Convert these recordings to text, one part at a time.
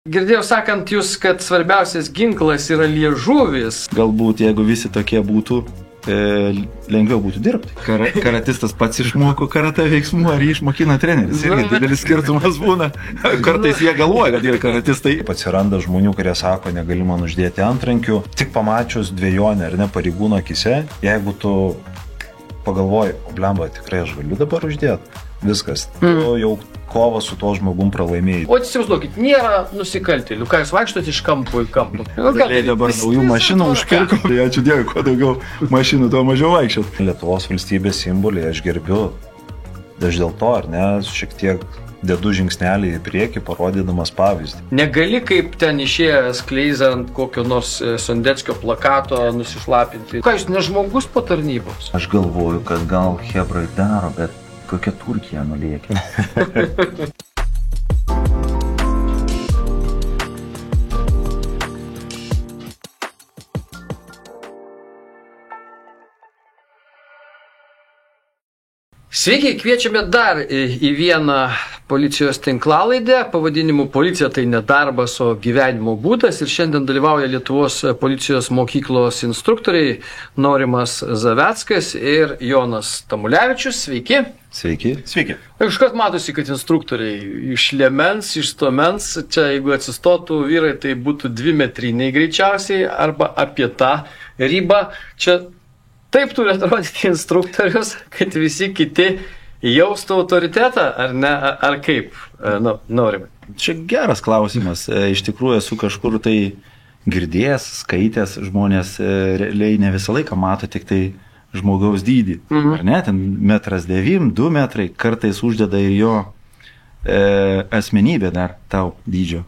Girdėjau sakant jūs, kad svarbiausias ginklas yra liežuvis. Galbūt jeigu visi tokie būtų, lengviau būtų dirbti. Karatistas pats išmoko karatė veiksmų, ar jį išmokina treneris. Irgi didelis skirtumas būna. Kartais jie galvoja, kad yra karatistai. Atsiranda žmonių, kurie sako, negali man uždėti antrankių. Tik pamačius dvejonę ar ne pareigūno akise, jeigu tu pagalvoji, blemba, tikrai aš galiu dabar uždėti. Viskas. Tu jau kovą su to žmogum pralaimėjai. O įsivaizduokit, nėra nusikaltėlių. Ką jūs vaikštot iš kampo į kampą? Galėjai dabar naujų mašinų užpirko. Tai ačiū Dievui, kuo daugiau mašinų, tuo mažiau vaikščiot. Lietuvos valstybės simbolį aš gerbiu. Aš dėl to, ar ne, šiek tiek dedu žingsnelį į priekį, parodydamas pavyzdį. Negali kaip ten išėjęs kleizant kokio nors Sondeckio plakato nusišlapinti. Ką jūs, ne žmogus po tarnybos? Aš galvoju, kad gal hebrai daro, bet kokia Turkija nuliekia. Sveiki, kviečiame dar į vieną policijos tinklalaidę. Pavadinimu Policija tai ne darbas, o gyvenimo būdas. Ir šiandien dalyvauja Lietuvos policijos mokyklos instruktoriai Norimas Zaveckas ir Jonas Tamulevičius. Sveiki. Sveiki. Sveiki. Iškart matosi, kad instruktoriai iš liemens, iš stomens, čia jeigu atsistotų vyrai, tai būtų 2 metriniai greičiausiai, arba apie tą ribą. Čia taip turi atrodyti instruktorius, kad visi kiti jaustų autoritetą, ar ne, ar kaip, Norime? Čia geras klausimas. Iš tikrųjų esu kažkur tai girdėjęs, skaitęs, žmonės realiai ne visą laiką mato tik tai žmogaus dydį. Ar ne, ten 1,9 m, 2 metrai, kartais uždeda ir jo asmenybę dar tau dydžio.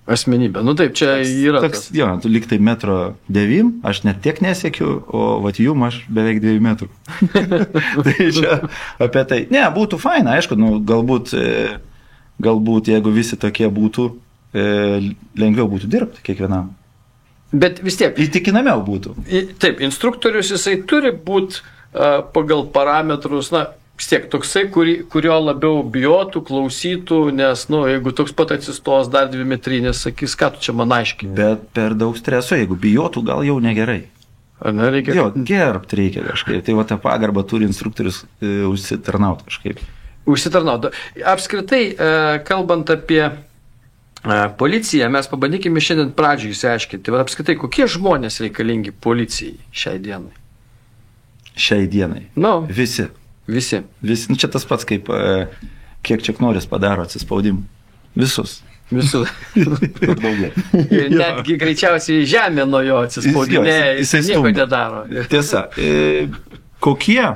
Asmenybė. Nu taip, čia yra toks. Jo, tu lyg tai 1,9 m, aš net tiek nesiekiu, o vat jum aš beveik 2 metrų. Tai čia apie tai. Ne, būtų faina, aišku, nu, galbūt jeigu visi tokie būtų, lengviau būtų dirbti kiekvienam. Bet vis tiek. Įtikinamiau būtų. Taip, instruktorius jisai turi būti pagal parametrus, na, vis tiek toksai, kurio labiau bijotų, klausytų, nes, nu, jeigu toks pat atsistos dar 2 metrinės, sakys, ką tu čia man aiškiai. Bet per daug streso, jeigu bijotų, gal jau negerai. Ar nereikia? Jo, gerbt reikia kažkaip. Tai va tą pagarbą turi instruktorius užsitarnauti kažkaip. Užsitarnauti. Apskritai, kalbant apie policiją, mes pabandykime šiandien pradžioj įsiaiškinti. Va, apskritai, kokie žmonės reikalingi policijai šiai dienai? Šiai dienai? Nu, Visi. Visi. Nu, čia tas pats, kaip kiek Ček Noris padaro atsispaudim. Visus. Visus. Ir daugiau. Ir netgi greičiausiai žemė nuo jo atsispaudinė, jis nieko nedaro. Tiesa. Kokie?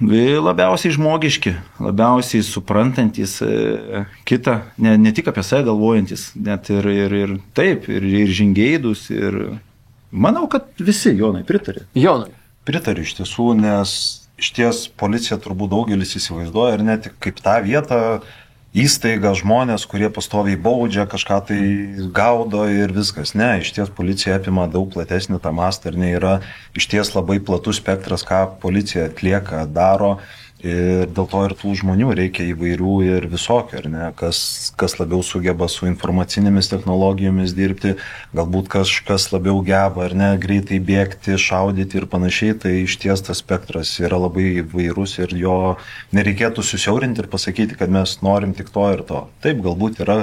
Labiausiai žmogiški, labiausiai suprantantis kitą, ne tik apie save galvojantis, net ir taip, ir žingeidus, ir manau, kad visi, Jonai, pritarė. Jonai. Pritariu iš tiesų, nes iš ties policija turbūt daugelis įsivaizduoja ir ne tik kaip tą vietą, įstaigą, žmonės, kurie pastoviai baudžia, kažką tai gaudo ir viskas. Ne, iš ties policija apima daug platesnį tą mastą ir ne yra iš ties labai platus spektras, ką policija atlieka, daro. Ir dėl to ir tų žmonių reikia įvairių ir visokių, ar ne, kas labiau sugeba su informacinėmis technologijomis dirbti, galbūt kažkas labiau geba, ar ne, greitai bėgti, šaudyti ir panašiai, tai iš ties tas spektras yra labai įvairus ir jo nereikėtų susiaurinti ir pasakyti, kad mes norim tik to ir to. Taip, galbūt yra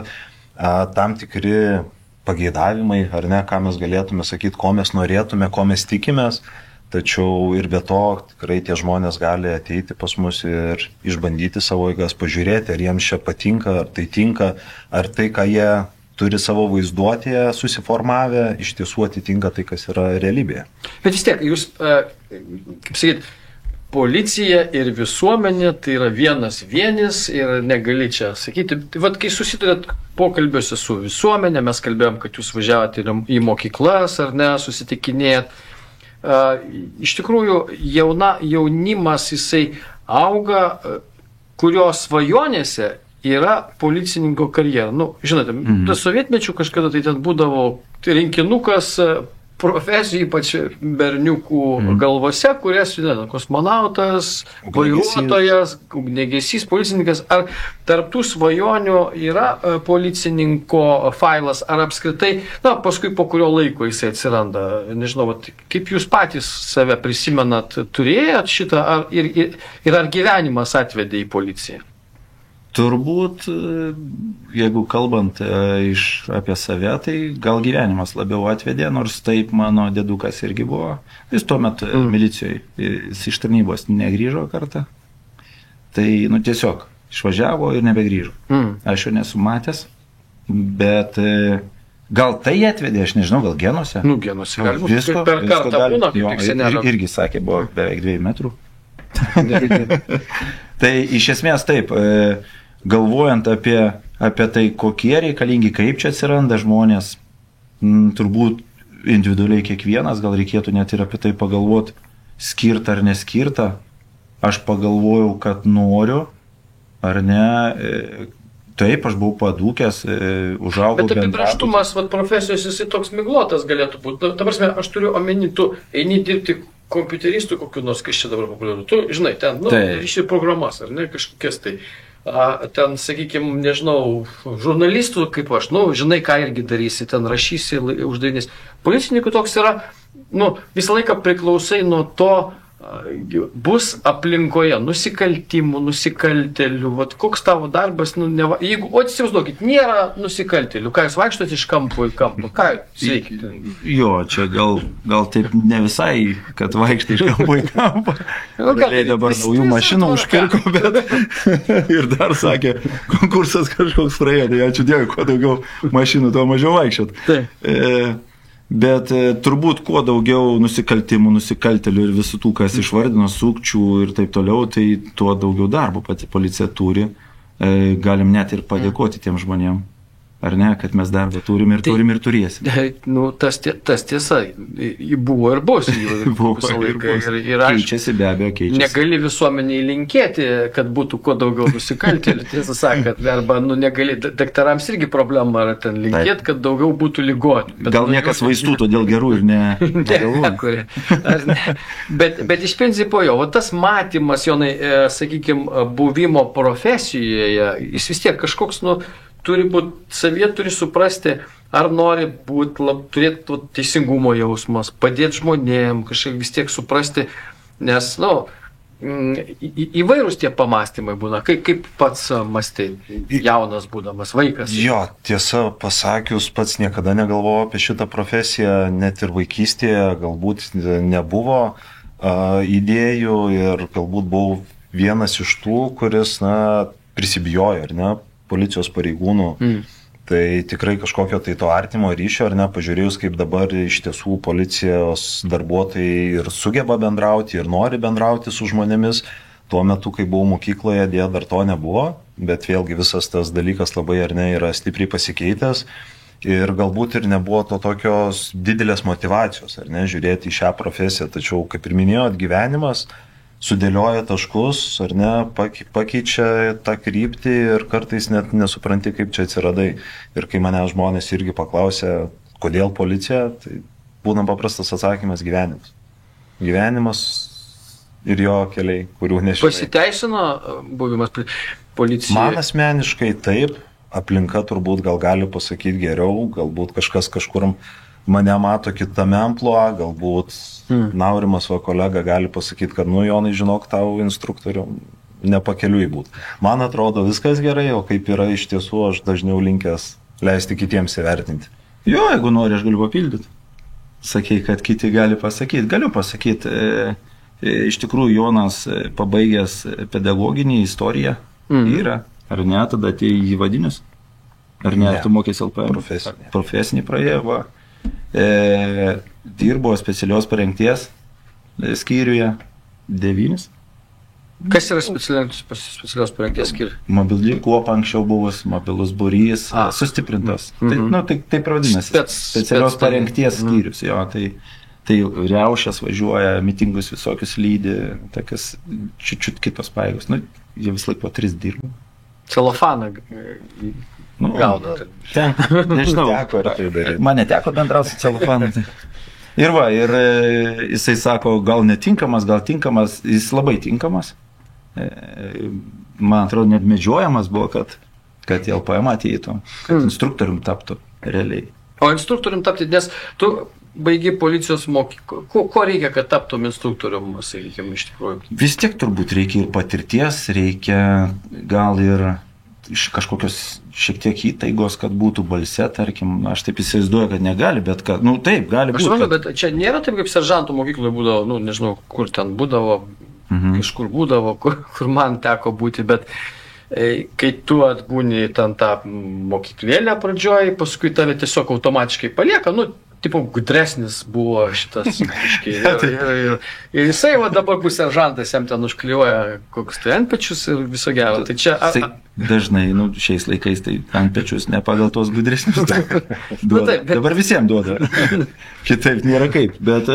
tam tikri pageidavimai, ar ne, ką mes galėtume sakyti, ko mes norėtume, ko mes tikimės. Tačiau ir be to tikrai tie žmonės gali ateiti pas mus ir išbandyti savo jėgas, pažiūrėti, ar jiems čia patinka, ar tai tinka, ar tai, ką jie turi savo vaizduotėje susiformavę, iš tiesų atitinka tai, kas yra realybėje. Bet vis tiek, jūs, kaip sakyt, policija ir visuomenė tai yra vienis ir negali čia sakyti. Vat, kai susidurėt pokalbiuose su visuomenė, mes kalbėjom, kad jūs važiavote į mokyklas, ar ne, susitikinėjat. Iš tikrųjų, jaunimas jisai auga, kurio svajonėse yra policininko karjera. Nu, žinote, sovietmečių kažkada tai ten būdavo rinkinukas profesijų, ypač berniukų galvose, kurias, kosmonautas, vairuotojas, ugniagesys, policininkas. Ar tarptų svajonių yra policininko failas, ar apskritai, paskui po kurio laiko jisai atsiranda? Nežinau, kaip jūs patys save prisimenat, turėjot šitą, ir ar gyvenimas atvedė į policiją? Turbūt, jeigu kalbant apie save, tai gal gyvenimas labiau atvedė, nors taip mano dėdukas irgi buvo. Jis tuo metu milicijoje, jis iš tarnybos negrįžo kartą. Tai, tiesiog išvažiavo ir nebegrįžo. Aš jo nesu matęs, bet gal tai atvedė, aš nežinau, gal genuose. Genuose, galbūt per kartą būna, kaip tik senelio. Irgi sakė, buvo beveik 2 metrų. Tai iš esmės taip, galvojant apie tai, kokie reikalingi, kaip čia atsiranda žmonės, turbūt individualiai kiekvienas, gal reikėtų net ir apie tai pagalvoti, skirta ar neskirta. Aš pagalvojau, kad noriu, ar ne, taip, aš buvau padūkęs, užaugau bendrabutyje. Bet apibrėžtumas profesijos, jisai toks miglotas galėtų būti. Ta prasme, aš turiu omeny, tu eini dirbti kompiuteristų kokiu nors, kas čia dabar populiaru. Tu, žinai, ten, ryšį programas, ar ne, kažkokias tai. Ten, sakykime, nežinau, žurnalistų, kaip aš, žinai, ką irgi darysi, ten rašysi, uždavinės. Policininkų toks yra, visą laiką priklausai nuo to, bus aplinkoje nusikaltimų, nusikaltelių, koks tavo darbas, jeigu, įsivaizduokit, nėra nusikaltelių, ką jūs vaikštot iš kampo į kampą, ką sveiki? Jo, čia gal taip ne visai, kad vaikštai iš kampo į kampą. Realiai dabar naujų mašinų užpirko, bet ir dar sakė, konkursas kažkoks praėjo, tai ačiū Dievui, kuo daugiau mašinų, tuo mažiau vaikščiot. Bet turbūt kuo daugiau nusikaltimų, nusikaltelių ir visų tų, kas išvardino, sukčių ir taip toliau, tai tuo daugiau darbo pati policija turi. Galim net ir padėkoti tiem žmonėm. Ar ne, kad mes darbą turim ir turėsim. Tas tiesa, buvo ir bus. Keičiasi, be abejo, keičiasi. Negali visuomeniai linkėti, kad būtų kuo daugiau nusikaltėlių. Tiesą sakant, arba negali, daktarams irgi problema yra ten linkėti, kad daugiau būtų ligonių. Gal niekas vaistų, todėl gerų ir ne. Bet iš principo jo, tas matymas, Jonai, sakykime, buvimo profesijoje, jis vis tiek kažkoks, turi būti, savyje turi suprasti, ar nori turėti teisingumo jausmas, padėti žmonėm, kažkaip vis tiek suprasti, nes, įvairūs tie pamastymai būna, kaip pats mąstai, jaunas būdamas, vaikas. Jo, tiesa pasakius, pats niekada negalvojau apie šitą profesiją, net ir vaikystėje galbūt nebuvo idėjų ir galbūt buvau vienas iš tų, kuris, prisibijojo, ar ne, policijos pareigūnų, tai tikrai kažkokio tai to artimo ryšio, ar ne, pažiūrėjus, kaip dabar iš tiesų policijos darbuotojai ir sugeba bendrauti, ir nori bendrauti su žmonėmis, tuo metu, kai buvau mokykloje, dėja dar to nebuvo, bet vėlgi visas tas dalykas labai, ar ne, yra stipriai pasikeitęs ir galbūt ir nebuvo to tokios didelės motyvacijos, ar ne, žiūrėti į šią profesiją, tačiau, kaip ir minėjot, gyvenimas sudėlioja taškus, ar ne, pakeičia tą kryptį ir kartais net nesupranti, kaip čia atsiradai. Ir kai mane žmonės irgi paklausė, kodėl policija, tai būna paprastas atsakymas — gyvenimas. Gyvenimas ir jo keliai, kurių nežinai. Pasiteisino buvimas policijoje? Man asmeniškai taip, aplinka turbūt gal gali pasakyti geriau, galbūt kažkas kažkur mane mato kitame amplua, galbūt Naurimas va kolega gali pasakyti, kad Jonai, žinok, tau instruktorių nepakeliui būt. Man atrodo viskas gerai, o kaip yra iš tiesų, aš dažniau linkęs leisti kitiems įvertinti. Jo, jeigu nori, aš galiu papildyti. Sakai, kad kiti gali pasakyti. Galiu pasakyti, iš tikrųjų Jonas pabaigęs pedagoginį istoriją yra, ar ne, tada atėjai į vadinius? Ar ne, tu mokėsi LPM? Profesinį praėjo, va. Dirbo specialios parengties skyriuje 9. Kas yra specialios parengties skyrius? Mobili kuopa anksčiau buvus, mobilus būrys, sustiprintas. Tai pravadinasi. Specialios parengties skyrius. Jo, tai riaušės važiuoja, mitingus visokius lydi, tokias čiut kitos paėgos. Jie vis laik po 3 dirba. Celofaną gaudo. Nežinau, man neteko bendrauti su celofanu. Ir jisai sako, gal netinkamas, gal tinkamas, jis labai tinkamas. Man atrodo, net medžiojamas buvo, kad į LPM ateitų, kad instruktorium taptų realiai. O instruktorium tapti, nes tu baigi policijos mokyklą. Ko reikia, kad taptum instruktorium, sakykime, iš tikrųjų? Vis tiek turbūt reikia ir patirties, reikia gal ir iš kažkokios šiek tiek įtaigos, kad būtų balse, tarkim, aš taip įsivaizduoju, kad negali, bet kad, taip, gali būti. Aš manau, bet čia nėra taip, kaip seržantų mokykloje būdavo, nežinau, kur ten būdavo, kažkur būdavo, kur man teko būti, bet kai tu atbūni ten tą mokyklėlę pradžioj, paskui tave tiesiog automatiškai palieka, tipo gudresnis buvo šitas. Ir jisai dabar bus seržantas, jam ten užklijuoja kokius tai antpečius ir viso gero. Tai čia... Dažnai, šiais laikais tai antpečius ne pagal tos gudresnius duoda. Dabar visiems duoda. Kitaip nėra kaip. Bet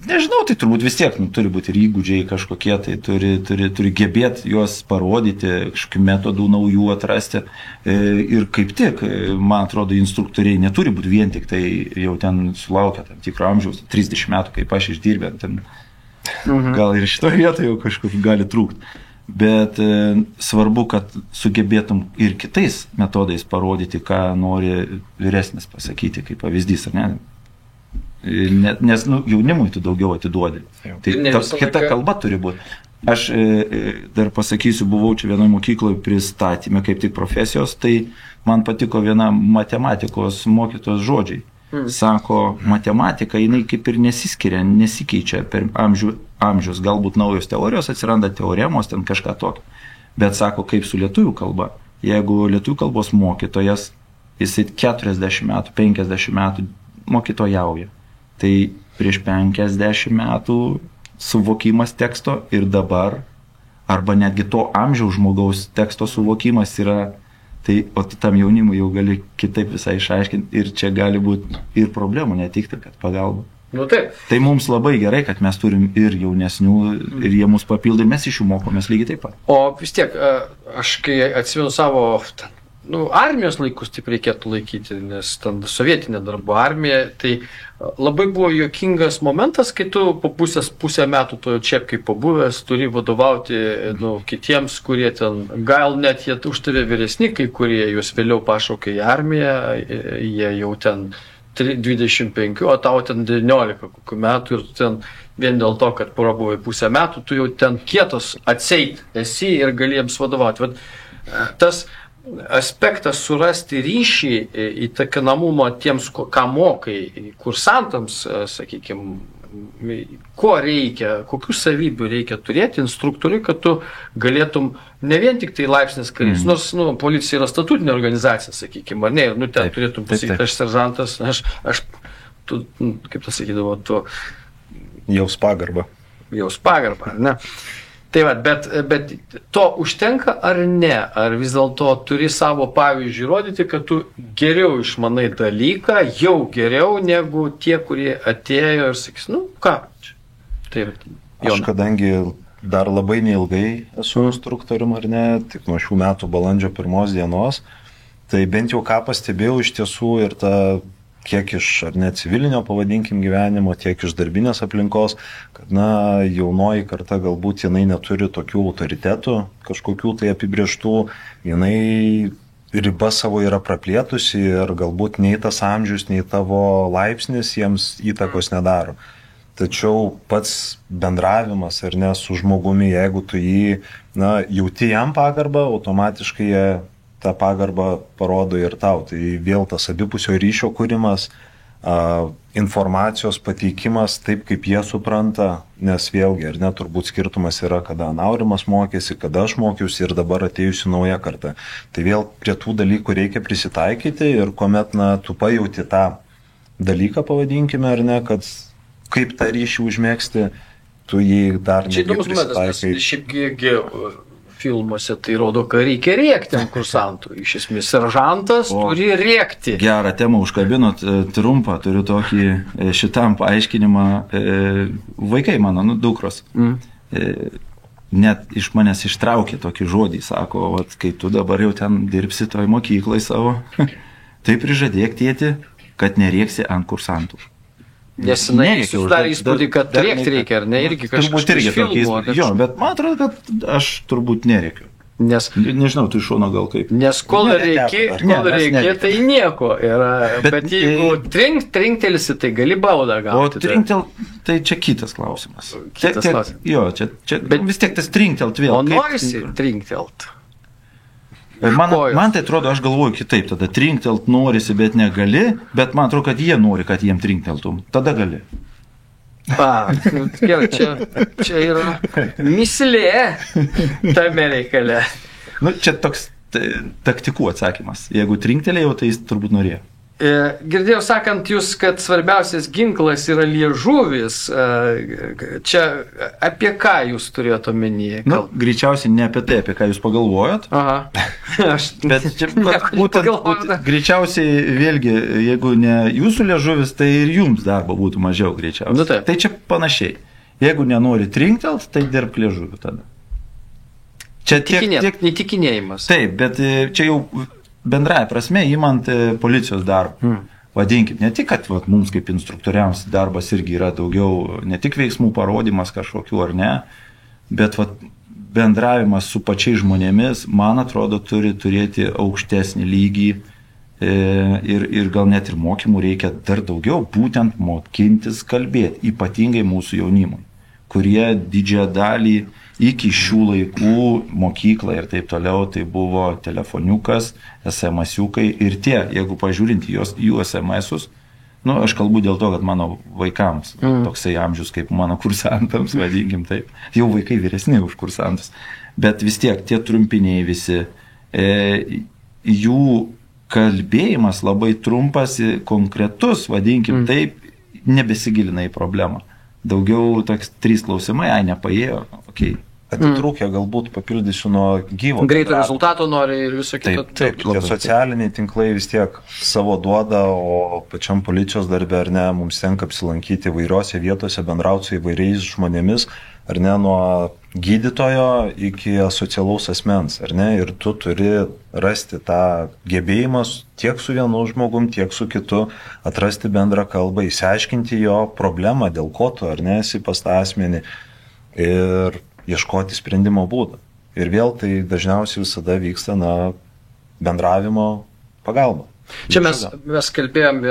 nežinau, tai turbūt vis tiek turi būti ir įgūdžiai kažkokie, tai turi gebėti juos parodyti, kažkokių metodų naujų atrasti. Ir kaip tik, man atrodo, instruktoriai neturi būti vien tik tai jau ten sulaukę tam tikro amžiaus, 30 metų, kaip aš išdirbė, ten gal ir šitoje vietoje jau kažkur gali trūkti. Bet svarbu, kad sugebėtum ir kitais metodais parodyti, ką nori vyresnis pasakyti, kaip pavyzdys, ar ne? Nes jaunimui tu daugiau atiduodi. Tai kita kalba turi būti. Aš dar pasakysiu, buvau čia vienoje mokykloje pristatymė kaip tik profesijos, tai man patiko viena matematikos mokytojos žodžiai. Sako, matematika, jinai kaip ir nesiskiria, nesikeičia per amžius, galbūt naujos teorijos atsiranda, teoremos, ten kažką tokio. Bet sako, kaip su lietuvių kalba. Jeigu lietuvių kalbos mokytojas, jisai 40 metų, 50 metų mokytojauja. Tai prieš 50 metų suvokimas teksto ir dabar, arba netgi to amžiaus žmogaus teksto suvokimas yra, tai o tam jaunimui jau gali kitaip visai išaiškinti ir čia gali būti ir problemų, ne tik tai, kad pagalba. Taip. Tai mums labai gerai, kad mes turim ir jaunesnių, ir jie mus papildo, ir mes iš jų mokomės lygiai taip pat. O vis tiek, aš kai atsimenu savo armijos laikus taip reikėtų laikyti, nes ten sovietinė dar buvo armija, tai labai buvo juokingas momentas, kai tu po pusę metų to čia kaip pabuvęs turi vadovauti kitiems, kurie ten, gal net jie už tave vyresni, kai kurie juos vėliau pašaukė į armiją, jie jau ten 25, o tau ten 19 kokių metų ir ten vien dėl to, kad prabuvai pusę metų, tu jau ten kietos atseit esi ir gali jiems vadovauti. Tas aspektas surasti ryšį, įtakinamumą tiems, ką mokai, kursantams, sakykime, ko reikia, kokių savybių reikia turėti instruktoriui, kad tu galėtum ne vien tik tai laipsnis karys, nors policija yra statutinė organizacija, sakykime, ar ne, ir ten turėtum pasakyti, aš seržantas, tu, kaip tas sakydavo, tu jaus pagarbą, ar ne? Tai va, bet to užtenka ar ne? Ar vis dėlto turi savo pavyzdžių rodyti, kad tu geriau išmanai dalyką, jau geriau negu tie, kurie atėjo ir sakys, ką čia? Taip, aš kadangi dar labai neilgai esu instruktorium ar ne, tik nuo šių metų balandžio 1 dienos, tai bent jau ką pastebėjau iš tiesų ir ta tiek iš ar ne civilinio, pavadinkim, gyvenimo, tiek iš darbinės aplinkos, kad jaunoji karta galbūt jinai neturi tokių autoritetų, kažkokių tai apibrieštų, jinai riba savo yra praplėtusi ir galbūt nei tas amžius, nei tavo laipsnis jiems įtakos nedaro. Tačiau pats bendravimas ar ne su žmogumi, jeigu tu jį, jauti jam pagarbą, automatiškai jie tą pagarbą parodo ir tau. Tai vėl tas abipusio ryšio kūrimas, informacijos pateikimas taip, kaip jie supranta, nes vėlgi, ar ne, turbūt skirtumas yra, kada Aurimas mokėsi, kada aš mokiausi ir dabar atėjusi nauja karta. Tai vėl prie tų dalykų reikia prisitaikyti ir kuomet, tu pajauti tą dalyką, pavadinkime, ar ne, kad kaip tą ryšį užmėgsti, tu jį dar čia įdomus momentas, nes šiaipgi filmuose tai rodo, kad reikia rėkti ant kursantų. Iš esmės, seržantas turi rėkti. Gerą temą užkabinot, trumpą, turiu tokį šitam paaiškinimą. Vaikai mano, dukros, net iš manęs ištraukė tokį žodį, sako, kai tu dabar jau ten dirbsi toj mokyklai savo, tai prižadėk, tėti, kad nerėksi ant kursantų. Nes jinai susidarė įspūdį, kad rėkti reikia, ar ne, irgi kažkaip iš filmo. Jo, bet man atrodo, kad aš turbūt nerėkiu. Nežinau, tu iš šono gal kaip. Nes kol reikia, tai nieko yra. Bet jeigu trinktelsi, tai gali baudą gauti. O trinktel, tai čia kitas klausimas. Jo, čia vis tiek tas trinktelt vėl. O norisi trinktelt? Man tai atrodo, aš galvoju kitaip, tada trinktelt norisi, bet negali, bet man atrodo, kad jie nori, kad jiem trinkteltum. Tada gali. Gerai, čia yra mislė tame reikale. Nu, čia toks taktikų atsakymas. Jeigu trinktelėjau, tai jis turbūt norėjo. Girdėjau sakant jūs, kad svarbiausias ginklas yra liežuvis. Čia apie ką jūs turėjote omenyje? Greičiausiai ne apie tai, apie ką jūs pagalvojot. Aha. Bet čia būtent greičiausiai vėlgi, jeigu ne jūsų liežuvis, tai ir jums darbo būtų mažiau greičiausiai. Nu, tai čia panašiai. Jeigu nenori trinktelt, tai dirbk liežuviu tada. Čia netikinėjimas. Taip, bet čia jau bendrąja prasme, įmant policijos darbą. Vadinkim, ne tik, kad mums kaip instruktoriams darbas irgi yra daugiau, ne tik veiksmų parodymas kažkokiu ar ne, bet bendravimas su pačiais žmonėmis, man atrodo, turi turėti aukštesnį lygį ir gal net ir mokymų reikia dar daugiau, būtent mokintis kalbėti, ypatingai mūsų jaunimui, kurie didžiąją dalį iki šių laikų mokykla ir taip toliau, tai buvo telefoniukas, SMS-iukai ir tie, jeigu pažiūrint jų SMS-us, aš kalbu dėl to, kad mano vaikams, toksai amžius kaip mano kursantams, vadinkim taip, jau vaikai vyresni už kursantus, bet vis tiek tie trumpiniai visi, jų kalbėjimas labai trumpas, konkretus, vadinkim taip, nebesigilina į problemą. Daugiau toks 3 klausimai, nepaėjo, okei. Atitrūkę galbūt papildysiu nuo gyvo. Greito rezultato nori ir viso kito. Taip, tie socialiniai tinklai vis tiek savo duoda, o pačiam policijos darbe ar ne, mums tenka apsilankyti įvairiose vietose, bendrauti su įvairiais žmonėmis, ar ne, nuo gydytojo iki asocialaus asmens, ar ne, ir tu turi rasti tą gebėjimą tiek su vienu žmogum, tiek su kitu, atrasti bendrą kalbą, išsiaiškinti jo problemą, dėl ko tu, ar ne, esi pas tą asmenį ir ieškoti sprendimo būdą. Ir vėl tai dažniausiai visada vyksta bendravimo pagalba. Čia mes kalbėjom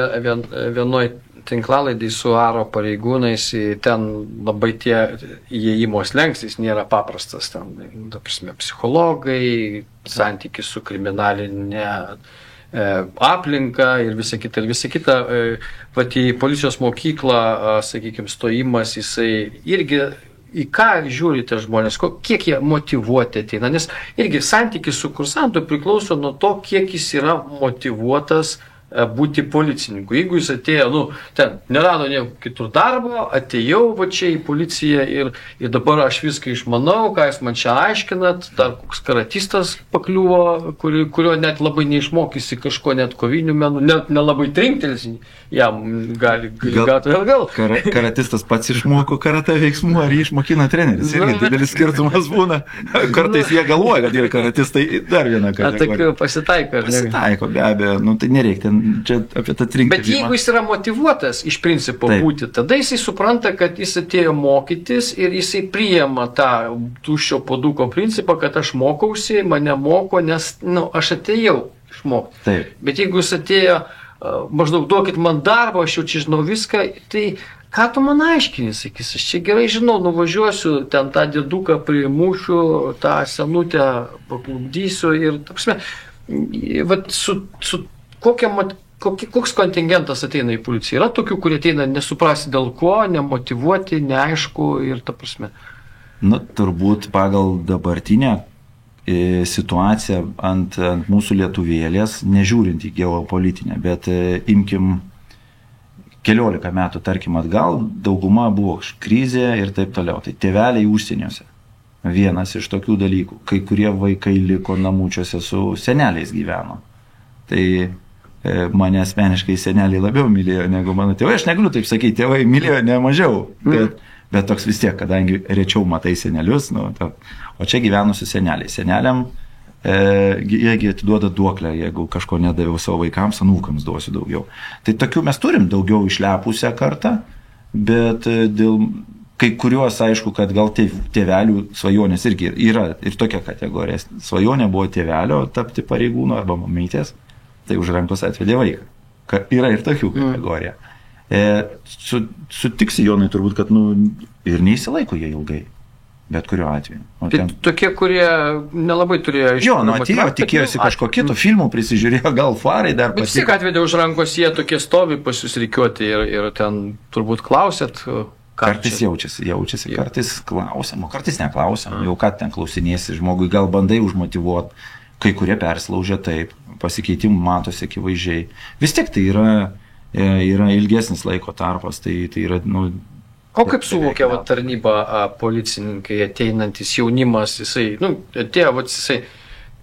vienoj tinklalaidai su Aro pareigūnais, ten labai tie įėjimo slenkstis nėra paprastas, ten, psichologai, santykis su kriminalinė aplinka ir visa kita. Vat į policijos mokyklą, sakykime, stojimas, jisai irgi į ką žiūrite žmonės, kiek jie motyvuoti ateina, nes irgi santykis su kursantu priklauso nuo to, kiek jis yra motyvuotas būti policininku. Jeigu jis atėjo, ten nerado nieko kitur darbo, atėjau čia į policiją ir dabar aš viską išmanau, ką jūs man čia aiškinat, dar koks karatistas pakliuvo, kurio net labai neišmokysi kažko, net kovinių menų, net nelabai trinktelis, jam gali gauti gal. Karatistas pats išmoko karatė veiksmų, ar jį išmokina treneris. Irgi didelis skirtumas būna. Kartais jie galvoja, kad yra karatistai, dar viena kategorija. Pasitaiko, ar ne? Pasitaiko, be abejo, tai nereikia. Čia apie tą trinktelėjimą. Bet jeigu jis yra motyvuotas iš principo būti, tada jisai supranta, kad jis atėjo mokytis ir jisai priima tą tuščio puoduko principą, kad aš mokausi, mane moko, nes aš atėjau išmokti. Taip. Bet jeigu jis atėjo, maždaug duokit man darbą, aš jau čia žinau viską, tai ką tu man aiškini, sakys, aš čia gerai žinau, nuvažiuosiu, ten tą dėduką primušiu, tą senutę paklubdysiu ir, koks kontingentas ateina į policiją? Yra tokių, kurie ateina nesuprasti dėl ko, nemotyvuoti, neaišku ir ta prasme. Turbūt pagal dabartinę situaciją ant mūsų lietuvėlės, nežiūrint į geopolitinę, bet imkim 14 metų, tarkim, atgal, dauguma buvo krizė ir taip toliau. Tai tėveliai užsieniuose. Vienas iš tokių dalykų. Kai kurie vaikai liko namučiuose su seneliais gyveno. Tai mane asmeniškai seneliai labiau mylėjo negu mano tėvai. Aš negaliu taip sakyti, tėvai mylėjo ne mažiau. Bet toks vis tiek, kadangi rečiau matai senelius, o čia gyvenusiu seneliai. Seneliam jiegi atiduoda duoklę, jeigu kažko nedaviau savo vaikams, anūkams duosiu daugiau. Tai tokių mes turim daugiau išlepusią kartą, bet dėl kai kuriuos, aišku, kad gal tėvelių svajonės irgi yra ir tokia kategorija. Svajonė buvo tėvelio tapti pareigūnu arba mamytės, tai už rankos atvedė vaiką. Yra ir tokių kategorija. Sutiksi, Jonai, turbūt, kad ir neįsilaiko jie ilgai, bet kuriuo atveju. Tai tokie, kurie nelabai turėjo atėjo, tikėjosi kažko kito, filmų prisižiūrėjo, gal farai dar patiko. Bet vis tiek atvedė už rankos, jie tokie stovi pas jūs reikiuoti ir ten turbūt klausėt. Kartais jaučiasi, kartais klausiam, o kartais neklausiam, jau ką ten klausinėsi žmogui, gal bandai užmotyvuoti, kai kurie persilaužia taip, pasikeitimų matosi akivaizdžiai. Vis tiek tai yra ilgesnis laiko tarpas, tai yra, O kaip suvokia tarnybą policininkai, ateinantis jaunimas, jisai, atėjo, jisai,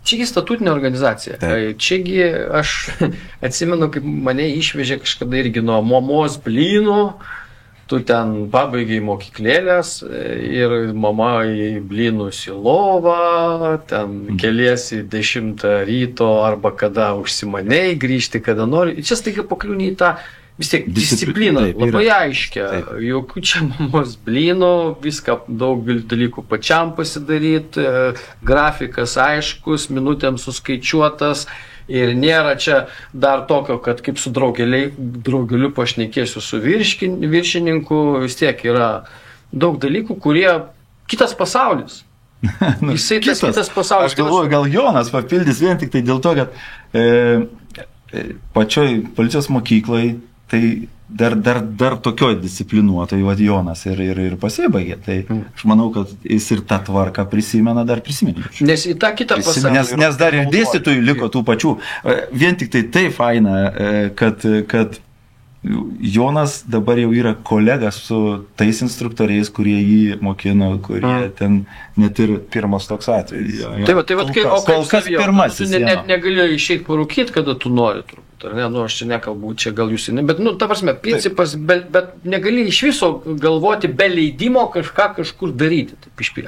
čiagi statutinė organizacija. Taip. Čiagi aš atsimenu, kaip mane išvežė kažkada irgi nuo mamos blynų, tu ten pabaigai mokyklėlės ir mama į blynus į lovą, ten keliesi 10 ryto arba kada užsimanei grįžti, kada nori. Čia staiga pakliūni į tą vis tiek discipliną, labai aiškia, jokių čia mamos blynų, viską daug dalykų pačiam pasidaryti, grafikas aiškus, minutėms suskaičiuotas ir nėra čia dar tokio, kad kaip su draugeliu pašnekėsiu su viršininku, vis tiek yra daug dalykų, kurie kitas pasaulis. Jisai kitas pasaulis. Aš galvoju, gal Jonas papildys vien tik tai dėl to, kad pačioj policijos mokyklai tai dar tokioj disciplinuotai Jonas ir pasibaigė. Tai aš manau, kad jis ir tą tvarką prisimena, dar prisiminė. Nes į tą kitą pasaulį. Nes dar ir dėstytojų liko tų pačių. Vien tik tai faina, kad Jonas dabar jau yra kolega su tais instruktoriais, kurie jį mokino, kurie ten net ir pirmas toks atvejis. Kol kas pirmasis. Tu net negali išeiti parūkyti, kada tu nori, turbūt. Ar ne? Aš čia nekalbu, čia gal jūs, bet, ta prasme, principas, bet negali iš viso galvoti be leidimo kažkur daryti.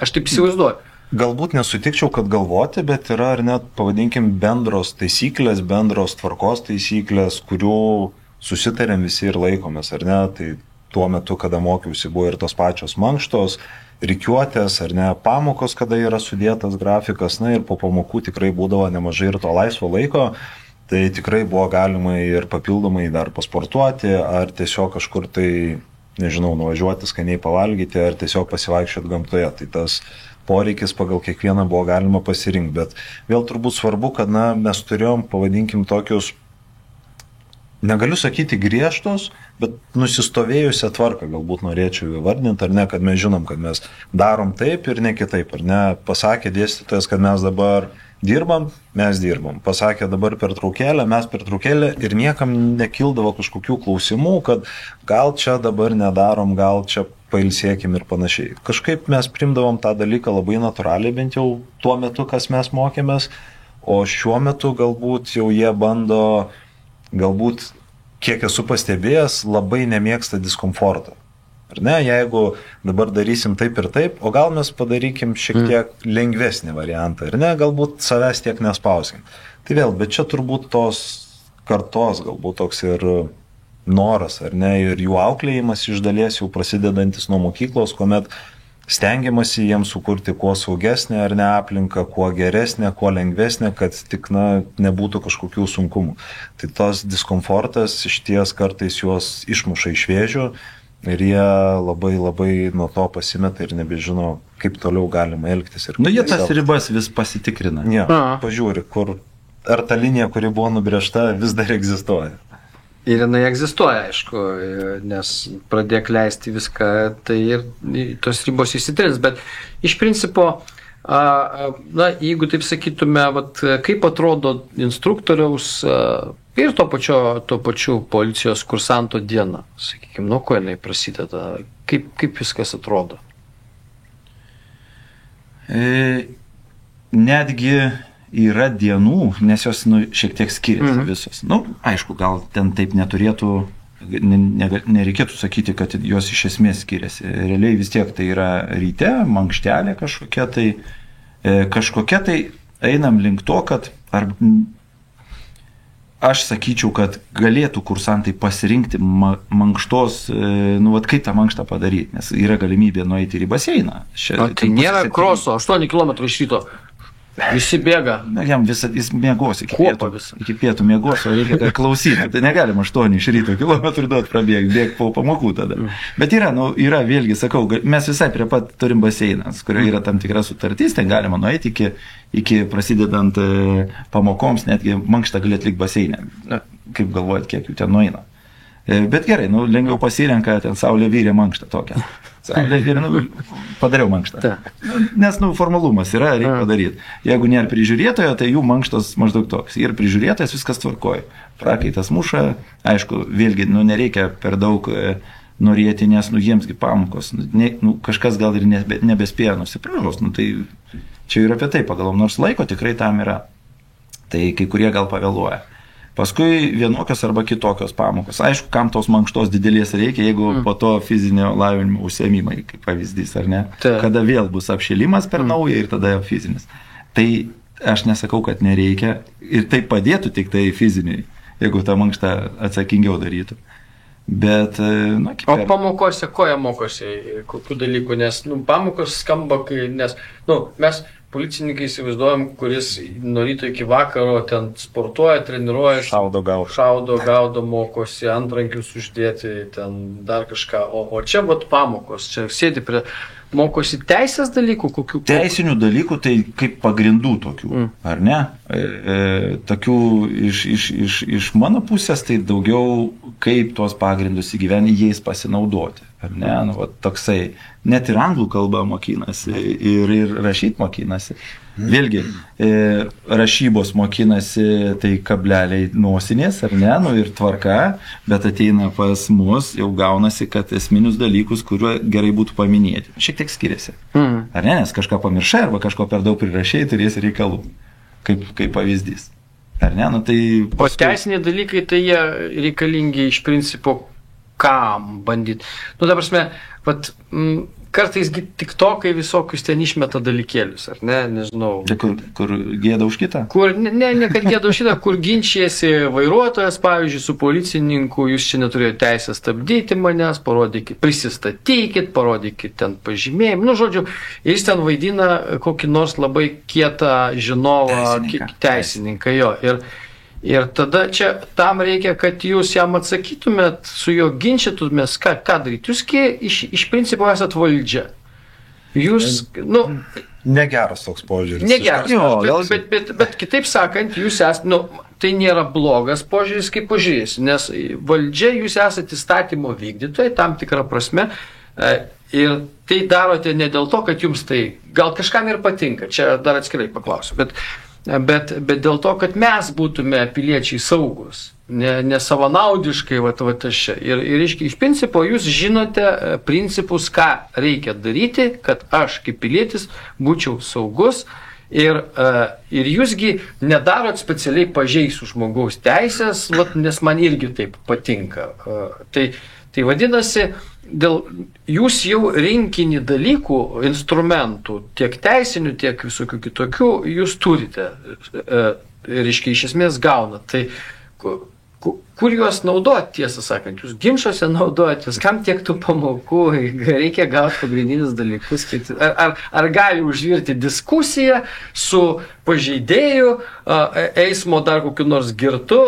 Aš taip įsivaizduoju. Galbūt nesutikčiau, kad galvoti, bet yra ar net, pavadinkim, bendros taisyklės, bendros tvarkos taisyklės, kurių susitarėm visi ir laikomės, ar ne? Tai tuo metu, kada mokiausi, buvo ir tos pačios mankštos, rikiuotės, ar ne, pamokos, kada yra sudėtas grafikas, ir po pamokų tikrai būdavo nemažai ir to laisvo laiko. Tai tikrai buvo galima ir papildomai dar pasportuoti, ar tiesiog kažkur tai, nežinau, nuvažiuoti skaniai pavalgyti, ar tiesiog pasivaikščioti gamtoje. Tai tas poreikis pagal kiekvieną buvo galima pasirinkti. Bet vėl turbūt svarbu, kad mes turėjom, pavadinkim, tokius, negaliu sakyti griežtos, bet nusistovėjusią tvarką galbūt norėčiau įvardinti, ar ne, kad mes žinom, kad mes darom taip ir ne kitaip, ar ne. Pasakė dėstytojas, kad mes dabar dirbam, mes dirbam. Pasakė dabar pertraukėlę, mes pertraukėlę ir niekam nekildavo kažkokių klausimų, kad gal čia dabar nedarom, gal čia pailsėkim ir panašiai. Kažkaip mes primdavom tą dalyką labai natūraliai, bent jau tuo metu, kas mes mokėmės, o šiuo metu galbūt jau jie bando, galbūt, kiek esu pastebėjęs, labai nemėgsta diskomfortą. Ar ne, jeigu dabar darysim taip ir taip, o gal mes padarykim šiek tiek lengvesnį variantą, ar ne, galbūt savęs tiek nespauskim. Tai vėl, bet čia turbūt tos kartos, galbūt toks ir noras, ar ne, ir jų auklėjimas iš dalies jau prasidedantis nuo mokyklos, kuomet stengiamasi jiems sukurti kuo saugesnę ar ne aplinką, kuo geresnę, kuo lengvesnę, kad tik nebūtų kažkokių sunkumų. Tai tas diskomfortas iš ties kartais juos išmuša iš vėžių. Ir jie labai nuo to pasimeta ir nebežino, kaip toliau galima elgtis. Jie tas ribas vis pasitikrina. Pažiūri, ar ta linija, kuri buvo nubrėžta, vis dar egzistuoja. Ir jinai egzistuoja, aišku, nes pradėk leisti viską, tai ir tos ribos įsitrins. Bet iš principo, jeigu taip sakytume, kaip atrodo instruktoriaus ir to pačiu policijos kursanto diena, sakykime, nuo ko jinai prasideda, kaip viskas atrodo? Netgi yra dienų, nes jos šiek tiek skiriasi visos. Aišku, gal ten taip neturėtų, nereikėtų sakyti, kad jos iš esmės skiriasi. Realiai vis tiek tai yra ryte, mankštelė kažkokia tai einam link to, kad aš sakyčiau, kad galėtų kursantai pasirinkti mankštos, kaip tą mankštą padaryti, nes yra galimybė nueiti ir į baseiną. Tai nėra kroso, 8 km iš ryto. Visi bėga. Jam jis miegos iki pietų miegos, o reikia klausyti. Tai negalima 8 iš ryto kilometrų duoti prabėgti, bėgti po pamokų tada. Bet yra, vėlgi, sakau, mes visai prie pat turim baseinas, kurio yra tam tikra sutartis, ten galima nueiti iki prasidedant pamokoms, netgi mankštą gali atlikti baseinę. Kaip galvojat, kiek jų ten nueina. Bet gerai, lengviau pasirenka ten Saulė vyrė mankštą tokią. Saulė vyrė, padariau mankštą. Nes, formalumas yra, reikia padaryti. Jeigu nėra prižiūrėtojo, tai jų mankštas maždaug toks. Ir prižiūrėtojas viskas tvarkoja. Prakaitas muša, aišku, vėlgi, nereikia per daug norėti, nes, jiemsgi pamokos. Kažkas gal ir nebespėja nusipražos. Tai čia ir apie tai pagalvom, nors laiko tikrai tam yra. Tai kai kurie gal pavėluoja. Paskui vienokios arba kitokios pamokos. Aišku, kam tos mankštos didelės reikia, jeigu po to fizinio lavinimo užsiėmimai, kaip pavyzdys, ar ne? Kada vėl bus apšilimas per naują ir tada fizinis. Tai aš nesakau, kad nereikia ir tai padėtų tik tai fiziniai, jeigu tą mankštą atsakingiau darytų. Bet, O pamokose, ko jie mokosi, kokių dalykų, nes pamokos skamba, nes mes policininkai įsivaizduojam, kuris nuo ryto iki vakaro ten sportuoja, treniruoja, šaudo, gaudo, mokosi, antrankius uždėti, ten dar kažką. O čia pamokos, čia sėdi mokosi teisės dalykų, kokių? Teisinių dalykų, tai kaip pagrindų tokių, ar ne? Tokių iš mano pusės, tai daugiau kaip tuos pagrindus įgyventi, jais pasinaudoti. Ar ne? Toksai, net ir anglų kalbą mokinasi ir rašyti mokinasi. Vėlgi, rašybos mokinasi, tai kableliai nosinės, ar ne, ir tvarka, bet ateina pas mus, jau gaunasi, kad esminius dalykus, kuriuo gerai būtų paminėti. Šiek tiek skiriasi. Ar ne, nes kažką pamiršai, arba kažko per daug prirašai, turėsi reikalų, kaip pavyzdys. Ar ne, tai... O teisiniai dalykai, tai jie reikalingi iš principo kam bandyti. Ta prasme, kartais tik to, kai visokius ten išmeta dalykėlius, ar ne, nežinau. Kur gėda už kitą? Ne kad gėda už kitą, kur ginčiasi vairuotojas, pavyzdžiui, su policininku, jūs čia neturėjote teisę stabdyti manęs, prisistatykit, parodykit ten pažymėjimą. Žodžiu, jis ten vaidina kokį nors labai kietą žinovą, teisininką jo. Ir tada čia tam reikia, kad jūs jam atsakytumėt, su juo ginčytumės, ką daryti. Jūs iš principo esat valdžia. Jūs, Negeras toks požiūris. Negeras, bet kitaip sakant, jūs esat, tai nėra blogas požiūris kaip požiūris, nes valdžia jūs esat įstatymo vykdytojai, tam tikrą prasme, ir tai darote ne dėl to, kad jums tai gal kažkam ir patinka, čia dar atskirai paklausiu, bet dėl to, kad mes būtume piliečiai saugus, ne savanaudiškai, aš čia. Ir iš principo jūs žinote principus, ką reikia daryti, kad aš kaip pilietis būčiau saugus ir jūsgi nedarot specialiai pažeisiu žmogaus teisės, nes man irgi taip patinka. Tai vadinasi, jūs jau rinkinį dalykų, instrumentų, tiek teisinių, tiek visokių kitokių, jūs turite, iš esmės gaunat. Tai kur juos naudoti, tiesą sakant, jūs ginčuose naudojatės, kam tiek tų pamokų, reikia gauti pagrindinius dalykus. Ar gali užvirti diskusiją su pažeidėju, eismo dar kokiu nors girtu,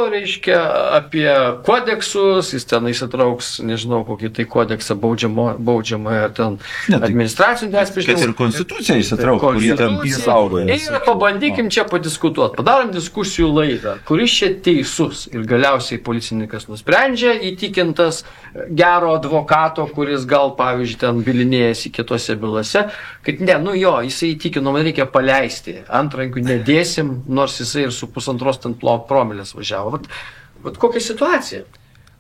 apie kodeksus, jis ten įsitrauks, nežinau, kokį tai kodeksą baudžiamąją ar ten administracinių teisės. Kad ir konstituciją įsitrauks, kurie ten įsaugoja. Ir pabandykim čia padiskutuoti. Padarom diskusijų laidą, kuris čia teisus ir galiausiai policininkas nusprendžia, įtikintas gero advokato, kuris gal, pavyzdžiui, ten bilinėjasi kitose bylose, kad jisai įtikino, man reikia paleisti, antrankių nedėsim, nors jisai ir su 1,5 ten promilės važiavo. Vat kokia situacija?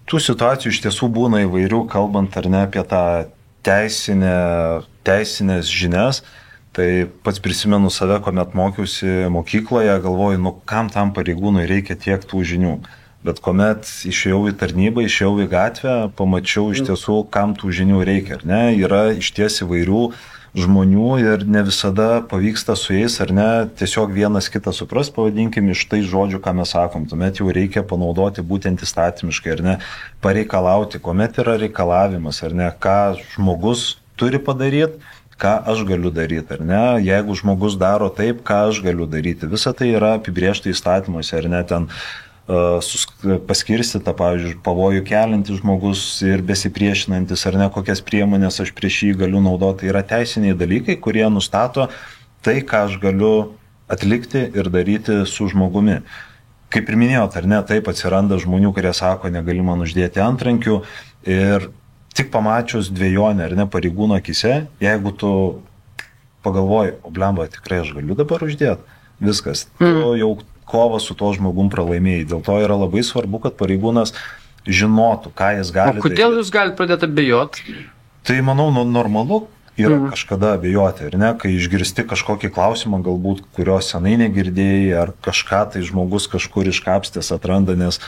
Tų situacijų iš tiesų būna įvairių, kalbant ar ne apie tą teisinės žinias. Tai pats prisimenu save, kuomet mokiausi mokykloje, galvoju, kam tam pareigūnui reikia tiek tų žinių. Bet kuomet išėjau į tarnybą, išėjau į gatvę, pamačiau iš tiesų, kam tų žinių reikia. Ar ne? Yra iš ties įvairių žmonių ir ne visada pavyksta su jais, ar ne, tiesiog vienas kitą supras, pavadinkim, iš tai žodžių, ką mes sakom. Tuomet jau reikia panaudoti būtent įstatymiškai, ar ne, pareikalauti, kuomet yra reikalavimas, ar ne, ką žmogus turi padaryti, ką aš galiu daryti, ar ne, jeigu žmogus daro taip, ką aš galiu daryti. Visa tai yra apibrėžta įstatymuose, ar ne, ten paskirstyta, pavyzdžiui, pavojų keliantis žmogus ir besipriešinantis, ar ne, kokias priemonės aš prieš jį galiu naudoti. Tai yra teisiniai dalykai, kurie nustato tai, ką aš galiu atlikti ir daryti su žmogumi. Kaip ir minėjot, ar ne, taip atsiranda žmonių, kurie sako, negali man uždėti antrankių ir tik pamačius dvejonę, ar ne, pareigūno akise, jeigu tu pagalvoji, o blemba, tikrai aš galiu dabar uždėti, viskas, tu jau kovą su to žmogum pralaimėjai. Dėl to yra labai svarbu, kad pareigūnas žinotų, ką jis gali daryti. O kodėl jūs galite pradėti abejoti? Tai, manau, normalu yra kažkada abejoti, ar ne, kai išgirsti kažkokį klausimą, galbūt, kurio senai negirdėjai, ar kažką tai žmogus kažkur iškapstės atranda, nes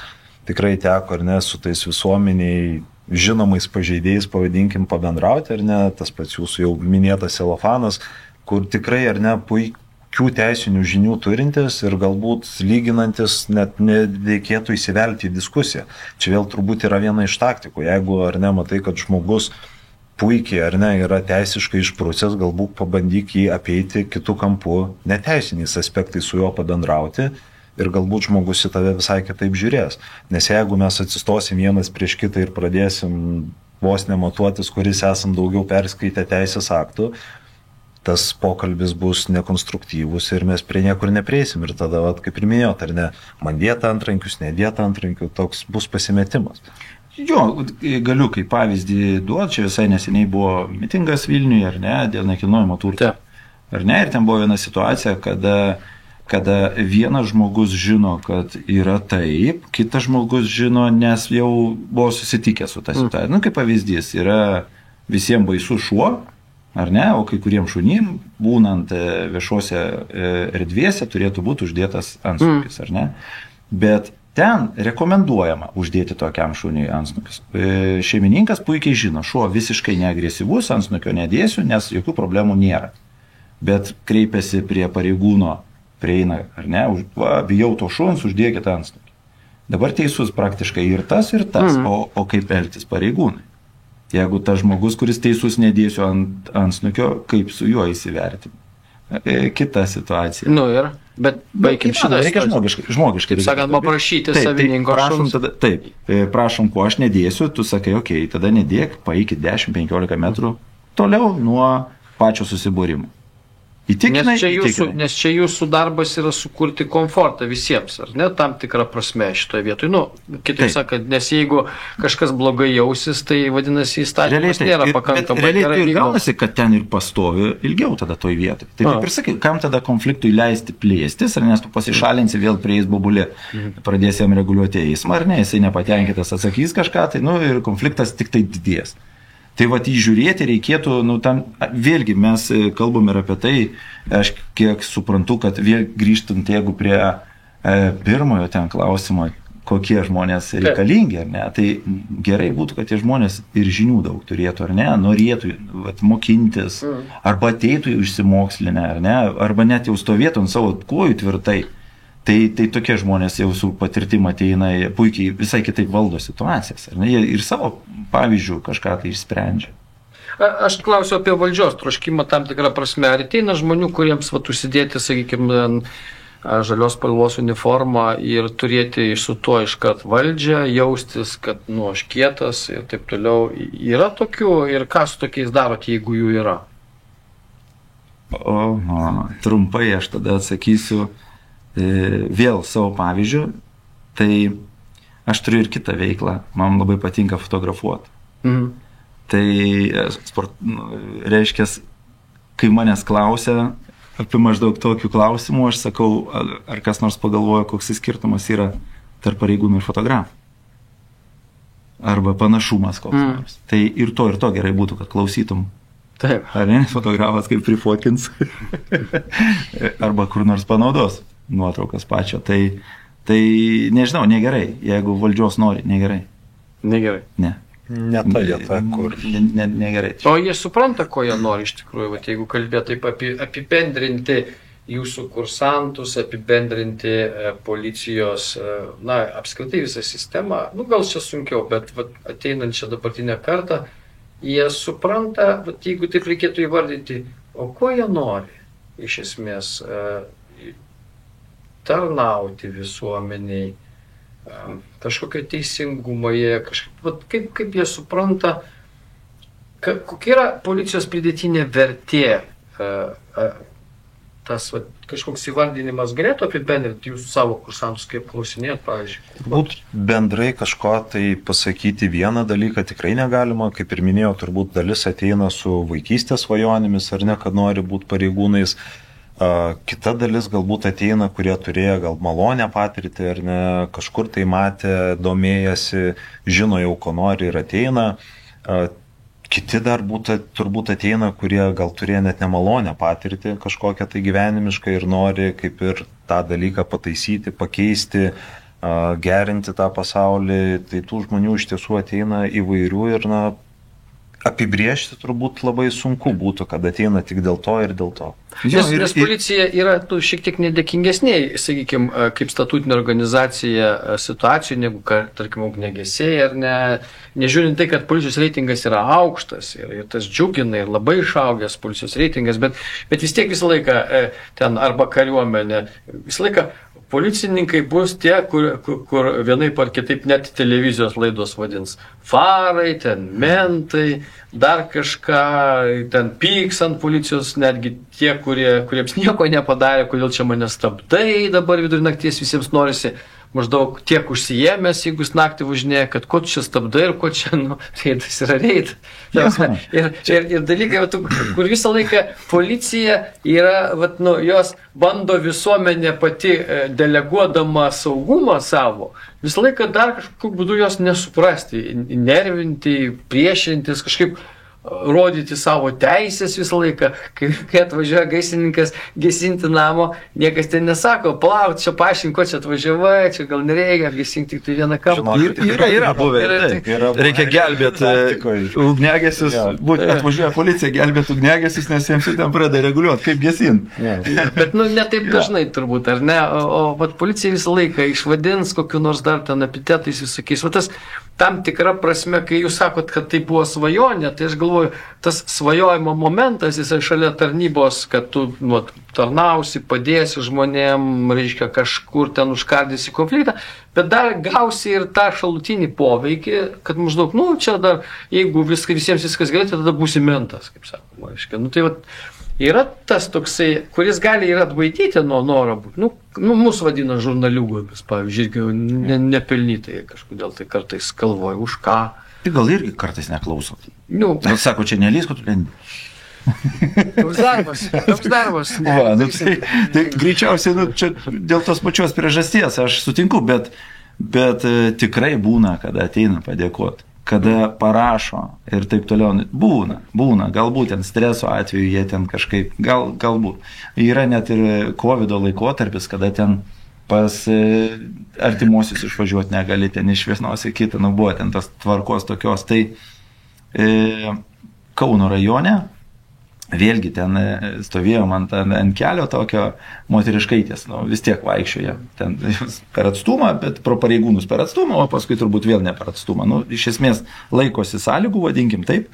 tikrai teko, ar ne, su tais visuomeniai žinomais pažeidėjais, pavadinkim, pabendrauti, ar ne, tas pats jūsų jau minėtas celofanas, kur tikrai, ar ne, puikiai teisinių žinių turintis ir galbūt lyginantis net nereikėtų įsivelti į diskusiją. Čia vėl turbūt yra viena iš taktikų. Jeigu ar ne matai, kad žmogus puikiai ar ne yra teisiškai išprusęs, galbūt pabandyk jį apeiti kitų kampų, neteisiniais aspektais su juo pabendrauti ir galbūt žmogus į tave visai kitaip žiūrės. Nes jeigu mes atsistosim vienas prieš kitą ir pradėsim vos nematuotis, kuris esam daugiau perskaitę teisės aktų, tas pokalbis bus nekonstruktyvus ir mes prie niekur neprieisim. Ir tada, kaip ir minėjot, ar ne, man dėta antrankius, nedėta antrankių, toks bus pasimetimas. Jo, galiu kaip pavyzdį duoti, čia visai neseniai buvo mitingas Vilniuje, ar ne, dėl nekilnojamo turto. Ar ne, ir ten buvo viena situacija, kada vienas žmogus žino, kad yra taip, kitas žmogus žino, nes jau buvo susitikęs su tą situaciją. Kaip pavyzdys, yra visiems baisus šuo, ar ne, o kai kuriems šunim, būnant viešuose erdvėse, turėtų būti uždėtas antsnukis, ar ne. Bet ten rekomenduojama uždėti tokiam šuniui antsnukius. Šeimininkas puikiai žino, šuo visiškai neagresyvus, antsnukio nedėsiu, nes jokių problemų nėra. Bet kreipiasi prie pareigūno, prieina, ar ne, bijau to šuns, uždėkite antsnukį. Dabar teisus praktiškai ir tas, o kaip elgtis pareigūnai. Jeigu tas žmogus, kuris teisus, nedėsiu ant antsnukio, kaip su juo įsivertinti. Kita situacija. Bet baigim šitą. Reikia žmogiškai. Taip sakant, paprašyti savininko šuns. Taip, prašom, ko aš nedėsiu, tu sakai, okei, tada nedėk, paeikit 10-15 metrų toliau nuo pačio susibūrimo. Nes čia jūsų darbas yra sukurti komfortą visiems, ar ne, tam tikrą prasme šitoje vietoje. Kitaip sakant, nes jeigu kažkas blogai jausis, tai vadinasi įstatymas nėra pakankamai. Realiai tai gaunasi, kad ten ir pastovi ilgiau tada toj vietoje. Taip ir sakai, kam tada konfliktui leisti plėstis, ar nes tu pasišalinsi vėl prieis bobulė, pradėsi jam reguliuoti eismą, ar ne, jisai nepatenkintas atsakys kažką, tai ir konfliktas tik tai didės. Tai įžiūrėti reikėtų, vėlgi mes kalbam ir apie tai, aš kiek suprantu, kad vėl grįžtant jeigu prie pirmojo ten klausimo, kokie žmonės reikalingi, ar ne, tai gerai būtų, kad tie žmonės ir žinių daug turėtų, ar ne, norėtų mokintis, arba ateitų išsimokslinę, ar ne, arba net jau stovėtų ant savo kojų tvirtai. Tai tokie žmonės jau su patirtim ateina, puikiai visai kitaip valdo situacijas. Ar ne? Jie ir savo pavyzdžių kažką tai išsprendžia. Aš klausiu apie valdžios troškimą tam tikrą prasme. Ar ateina žmonių, kuriems užsidėti, sakykime, žalios spalvos uniformą ir turėti su tuo iškart valdžią, jaustis, kad aš kietas ir taip toliau. Yra tokių ir ką su tokiais darot, jeigu jų yra? Trumpai aš tada atsakysiu. Vėl savo pavyzdžių, tai aš turiu ir kitą veiklą, man labai patinka fotografuoti. Tai reiškia, kai manęs klausia apie maždaug tokių klausimų, aš sakau, ar kas nors pagalvoja, koks skirtumas yra tarp pareigūnų ir fotografų. Arba panašumas koks nors. Tai ir to gerai būtų, kad klausytum. Taip. Ar ne, fotografas kaip prifotins. Arba kur nors panaudos nuotraukas pačio. Tai nežinau, negerai. Jeigu valdžios nori, negerai. Negerai. Ne. Ne ta vieta, kur. Negerai. O jie supranta, ko jie nori iš tikrųjų, vat, jeigu kalbėt taip apibendrinti jūsų kursantus, apibendrinti policijos, na, apskritai visą sistemą, nu gal čia sunkiau, bet vat, ateinančią dabartinę kartą, jie supranta, vat, jeigu taip reikėtų įvardinti, o ko jie nori iš esmės tarnauti visuomeniai, kažkokio teisingumo jie, kaip jie supranta, kokia yra policijos pridėtinė vertė, tas kažkoks įvardinimas galėtų apibendrinti jūs savo kursantus, kaip klausinėt, pavyzdžiui? Turbūt bendrai kažko tai pasakyti vieną dalyką tikrai negalima, kaip ir minėjau, turbūt dalis ateina su vaikystės svajonėmis ar ne, kad nori būti pareigūnais. Kita dalis galbūt ateina, kurie turėjo gal malonę patirtį ar ne, kažkur tai matė, domėjasi, žino jau, ko nori ir ateina. Kiti dar turbūt ateina, kurie gal turėjo net nemalonę patirtį kažkokią tai gyvenimišką ir nori kaip ir tą dalyką pataisyti, pakeisti, gerinti tą pasaulį. Tai tų žmonių iš tiesų ateina įvairių ir apibriežti turbūt labai sunku būtų, kad ateina tik dėl to ir dėl to. Nes policija yra šiek tiek nedėkingesnė, sakykime, kaip statutinė organizacija situacijų, negu, tarkim, ugniagesiai, ar ne, nežiūrint tai, kad policijos reitingas yra aukštas ir tas džiugina ir labai išaugęs policijos reitingas, bet vis tiek visą laiką ten arba kariuomenė, visą laiką policininkai bus tie, kur vienaip ar kitaip net televizijos laidos vadins. Farai, ten mentai, dar kažką, ten pyks ant policijos, netgi tie, kuriems nieko nepadarė, kodėl čia mane stabdai, dabar vidurį nakties visiems norisi maždaug tiek užsijėmęs, jeigu jis naktį važinėja, kad ko čia stabdai ir ko čia, reidas yra reidas. Ir dalykai, kur visą laiką policija yra, jos bando visuomenė pati deleguodama saugumą savo, visą laiką dar kažkokiu būdu jos nesuprasti, nervinti, priešintis, kažkaip rodyti savo teisės visą laiką, kai atvažiuoja gaisrininkas gesinti namo, niekas ten nesako, palauk, čia paaiškink, ko čia atvažiavai, čia gal nereikia, gesinti tik tai vieną kampą. Yra buvę, reikia gelbėti ugniagesius, atvažiuoja policija gelbėti ugniagesius, nes jiems ten pradeda reguliuoti, kaip gesinti. Bet ne taip dažnai turbūt, ar ne, o policija visą laiką išvadins kokiu nors dar ten epitetais visokiais. Tas tam tikra prasme, kai jūs sakot, kad tai buvo svajonė, tai aš galvoju, tas svajojimo momentas, jisai šalia tarnybos, kad tu tarnausi, padėsi žmonėm, reiškia, kažkur ten užkardysi konfliktą, bet dar gausi ir tą šalutinį poveikį, kad maždaug, čia dar, jeigu visiems viskas gerai, tada būsi mentas, kaip sakoma, reiškia. Tai yra tas toksai, kuris gali ir atbaidyti nuo noro būti. Mūsų vadina žurnaliūgomis, pavyzdžiui, nepelnytai kažkodėl tai kartais galvoja, už ką. Tai gal irgi kartais neklauso. Gal sako, čia nelys, kad tu lendi. Toks darbas. Tai greičiausiai, čia dėl tos pačios priežasties aš sutinku, bet tikrai būna, kada ateina padėkoti. Kada parašo ir taip toliau, būna, galbūt ten streso atveju jie ten kažkaip, galbūt. Yra net ir COVID laikotarpis, kada ten pas artimuosius išvažiuoti negali, ten iš vienos į kitą, buvo ten tas tvarkos tokios. Tai Kauno rajone, vėlgi ten stovėjom ant kelio tokio moteriškaitės, vis tiek vaikščioja ten per atstumą, bet pro pareigūnus per atstumą, o paskui turbūt vėl ne per atstumą. Iš esmės laikosi sąlygų, vadinkim taip.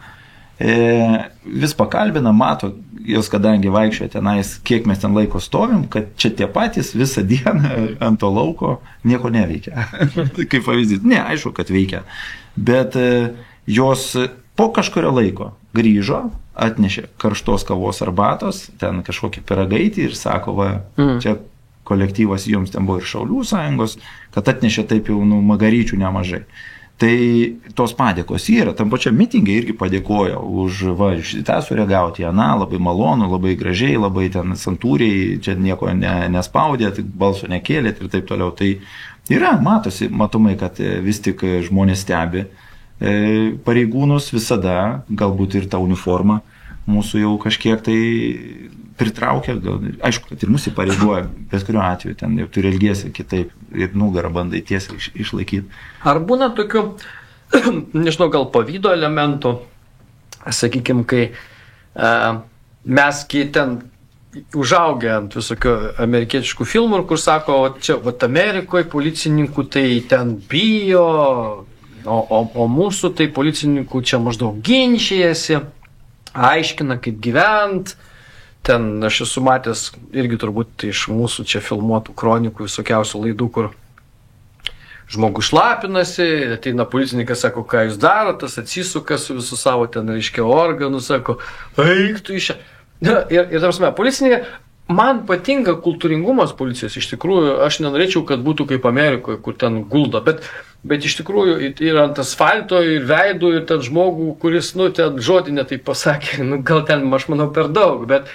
Vis pakalbina, mato, jos kadangi vaikščioja tenais, kiek mes ten laiko stovim, kad čia tie patys visą dieną ant to lauko nieko neveikia. Kaip pavyzdys, aišku, kad veikia. Bet jos po kažkurio laiko grįžo, atnešė karštos kavos arbatos, ten kažkokį pyragaitį ir sako, čia kolektyvas jums ten buvo ir Šaulių sąjungos, kad atnešė taip jau magaryčių nemažai. Tai tos padėkos yra, tam pačiam mitingai irgi padėkojo už šitą sureagauti, labai malonu, labai gražiai, labai ten santūriai, čia nieko nespaudė, tik balso nekėlėt ir taip toliau. Tai yra, matomai, kad vis tik žmonės stebi pareigūnus visada, galbūt ir ta uniforma mūsų jau kažkiek tai pritraukia, aišku, kad ir mūsų pareigoja, bet kuriuo atveju ten jau turi elgėsi kitaip ir nugarą bandai tiesiai išlaikyti. Ar būna tokių, nežinau, gal pavydo elementų, sakykime, kai mes ten užaugę ant visokių amerikietiškų filmų, kur sako, čia Amerikoje policininkų tai ten bijo, o mūsų tai policininkų čia maždaug ginčijasi, aiškina, kaip gyvent. Ten aš esu matęs irgi turbūt iš mūsų čia filmuotų kronikų visokiausių laidų, kur žmogus šlapinasi, ateina policininkas, sako, ką jūs darote, tas atsisuka su visų savo ten, reiškia, organų, sako, eik tu iš čia. Ir tarsi, policininkai, man patinka kultūringumas policijos, iš tikrųjų, aš nenorėčiau, kad būtų kaip Amerikoje, kur ten guldo, bet iš tikrųjų ir ant asfalto, ir veidų, ir ten žmogų, kuris, ten žodį netai pasakė, gal ten, aš manau, per daug, bet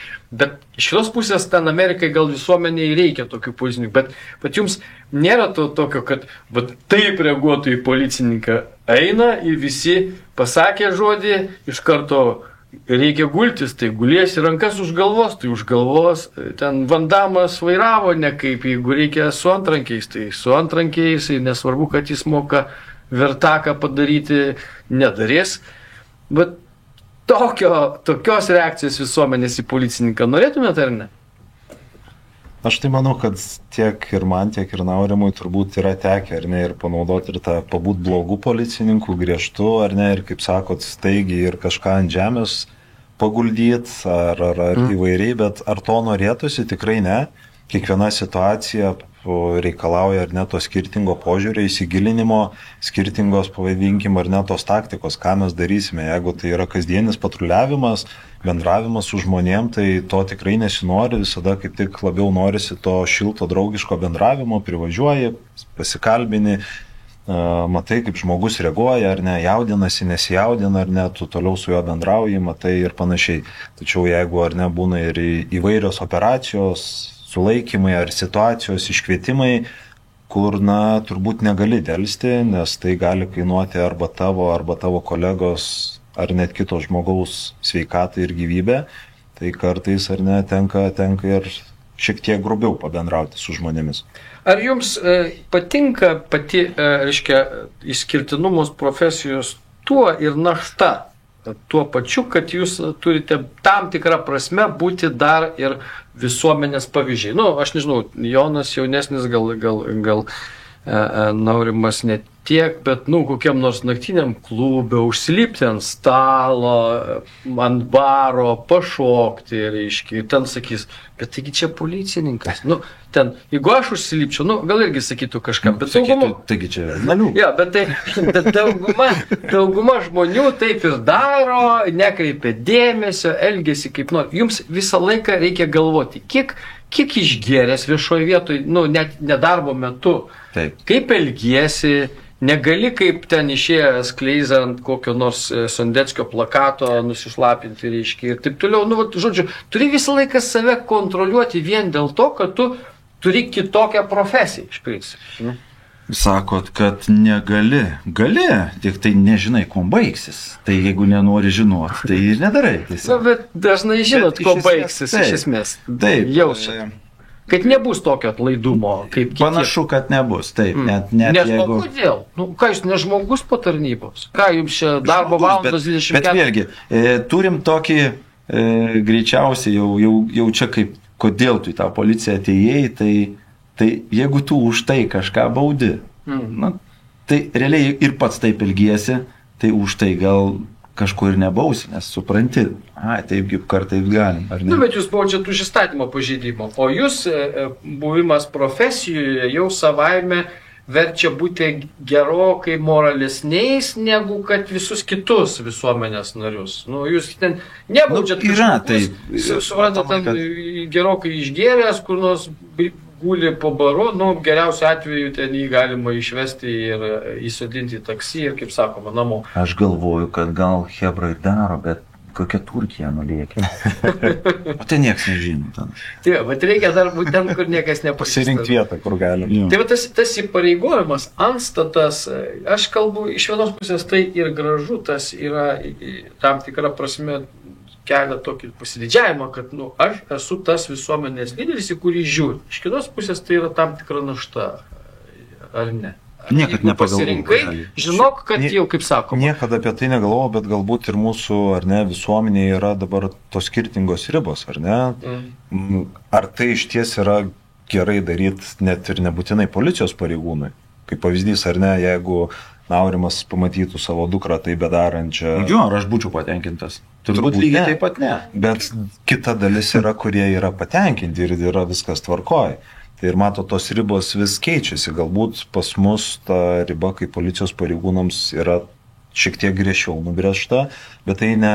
iš kitos pusės ten Amerikai gal visuomeniai reikia tokių policininkų, bet jums nėra to tokio, kad taip reaguotų į policininką, eina ir visi pasakė žodį, iš karto reikia gultis, tai guliesi rankas už galvos, tai už galvos, ten Vandamas vairavo ne kaip, jeigu reikia su antrankiais, tai su antrankiais, nesvarbu, kad jis moka vertaką padaryti, nedarės, bet tokios reakcijos visuomenės į policininką norėtumėte ar ne? Aš tai manau, kad tiek ir man, tiek ir Naurimui turbūt yra tekę, ar ne, ir panaudoti ir tą pabūt blogų policininkų, griežtų, ar ne, ir kaip sakot, staigiai ir kažką ant žemės paguldyti, ar įvairiai, bet ar to norėtųsi, tikrai ne. Kiekviena situacija reikalauja ar ne to skirtingo požiūrio, įsigilinimo, skirtingos, pavadinkim, ar ne tos taktikos, ką mes darysime. Jeigu tai yra kasdienis patruliavimas, bendravimas su žmonėm, tai to tikrai nesinori, visada kaip tik labiau norisi to šilto, draugiško bendravimo, privažiuoji, pasikalbini, matai, kaip žmogus reaguoja, ar ne, jaudinasi, nesijaudina, ar ne, tu toliau su juo bendrauji, matai ir panašiai. Tačiau jeigu ar ne būna ir įvairios operacijos, sulaikymai ar situacijos, iškvietimai, kur, turbūt negali delsti, nes tai gali kainuoti arba tavo kolegos, ar net kito žmogaus sveikatą ir gyvybę, tai kartais, ar ne, tenka ir šiek tiek grubiau pabendrauti su žmonėmis. Ar jums patinka pati, reiškia, išskirtinumos profesijos tuo ir našta? Tuo pačiu, kad jūs turite tam tikrą prasme būti dar ir visuomenės pavyzdžiai. Aš nežinau, Jonas jaunesnis, gal Naurimas net tiek, bet, kokiam nors naktiniam klube užsilipti ant stalo, ant baro, pašokti, reiškia, ten sakys, bet taigi čia policininkas. Ten, jeigu aš užsilipčiau, gal irgi sakytų kažkam, bet sakytų, taigi čia nalių. Ja, bet dauguma žmonių taip ir daro, nekreipia dėmesio, elgesi kaip nori. Jums visą laiką reikia galvoti, kiek išgėręs viešoje vietoje, net nedarbo metu, taip. Kaip elgiesi, negali kaip ten išėjęs kleizant kokio nors Sondeckio plakato nusišlapinti, reiškia, ir taip toliau. Žodžiu, turi visą laiką save kontroliuoti vien dėl to, kad tu turi kitokią profesiją, iš principo. Sakot, kad negali. Gali, tik tai nežinai, kuo baigsis. Tai jeigu nenori žinoti, tai ir nedarai. Bet dažnai žinot, kuo baigsis, iš esmės. Taip. Jaučiat. Kad nebus tokio atlaidumo, kaip kiti. Panašu, kad nebus, taip. Net jeigu... Kodėl? Ką jūs, ne žmogus po tarnybos? Ką jums čia darbo valandos 24? Bet vėlgi, turim tokį greičiausiai jau čia kaip, kodėl tu į tą policiją atėjai, tai jeigu tu už tai kažką baudi, tai realiai ir pats taip elgiesi, tai už tai gal kažko ir nebausi, nes supranti, taipgi kartais galim, ar ne? Bet jūs baudžiat už įstatymo pažeidimą, o jūs buvimas profesijoje jau savaime verčia būti gerokai moralesniais, negu kad visus kitus visuomenės narius. Jūs ten nebaudžiat kažkokius, suprantat, ten gerokai išgėręs, kur nors guli po baru, geriausiu atveju ten jį galima išvesti ir įsodinti į taksi ir, kaip sakoma, namo. Aš galvoju, kad gal hebrai daro, bet kokia Turkija nuliekia. O ten niekas nežino. Taip, bet reikia dar būti ten, kur niekas nepasirinkti. Pasirinkti vietą, kur galim. Tai tas įpareigojimas, antstatas, aš kalbu, iš vienos pusės tai ir gražu, tas yra tam tikra prasme kelia tokį pasididžiavimą, kad aš esu tas visuomenės lyderis, į kurį žiūri. Iš kitos pusės tai yra tam tikra našta, ar ne? Niekad jeigu nepagalvojau, pasirinkai, realiai. žinok, kad jau, kaip sakoma. Niekada apie tai negalvojau, bet galbūt ir mūsų, ar ne, visuomenėje yra dabar tos skirtingos ribos, ar ne? Ar tai iš ties yra gerai daryti net ir nebūtinai policijos pareigūnui? Kaip pavyzdys, ar ne, jeigu Aurimas pamatytų savo dukrą tai bedarančią. Jo, ar aš būčiau patenkintas? Turbūt lygiai taip pat ne. Bet kita dalis yra, kurie yra patenkinti ir yra viskas tvarkoj. Tai ir mato, tos ribos vis keičiasi. Galbūt pas mus ta riba, kaip policijos pareigūnams, yra šiek tiek griežčiau nubrėžta, bet tai ne,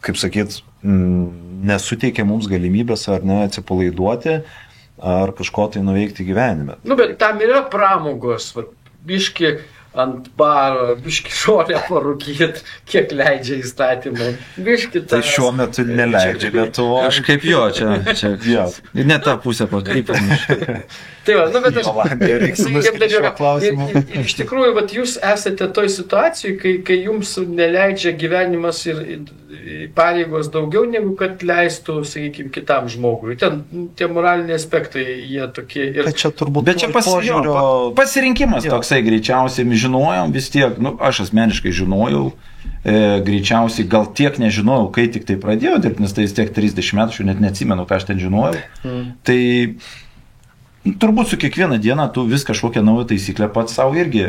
kaip sakyt, nesuteikia mums galimybės ar ne atsipalaiduoti ar kažko tai nuveikti gyvenime. Nu, bet tam yra pramogos, biški ant baro, biški žolę parūkyt, kiek leidžia įstatymai. Biški Tai šiuo metu neleidžia Lietuvoje. Kažkaip jo, čia. Ir ne tą pusę pakreipėm. Tai va, nu, bet aš... Olandija, reiks nuskirti šiuo klausimu. Ir iš tikrųjų, vat, jūs esate toj situacijai, kai jums neleidžia gyvenimas ir pareigos daugiau, negu kad leistų, sakykime, kitam žmogui. Ten tie moraliniai aspektai, jie tokie... Ir... Tai čia turbūt Bet čia pasirinkimas toksai greičiausiai, žinojom vis tiek, nu, aš asmeniškai žinojau, greičiausiai gal tiek nežinojau, kai tik tai pradėjau dirbti, nes tai vis tiek 30 metų, aš net neatsimenu, ką aš ten žinojau. Tai turbūt su kiekviena diena tu vis kažkokią naują taisyklę pats savo irgi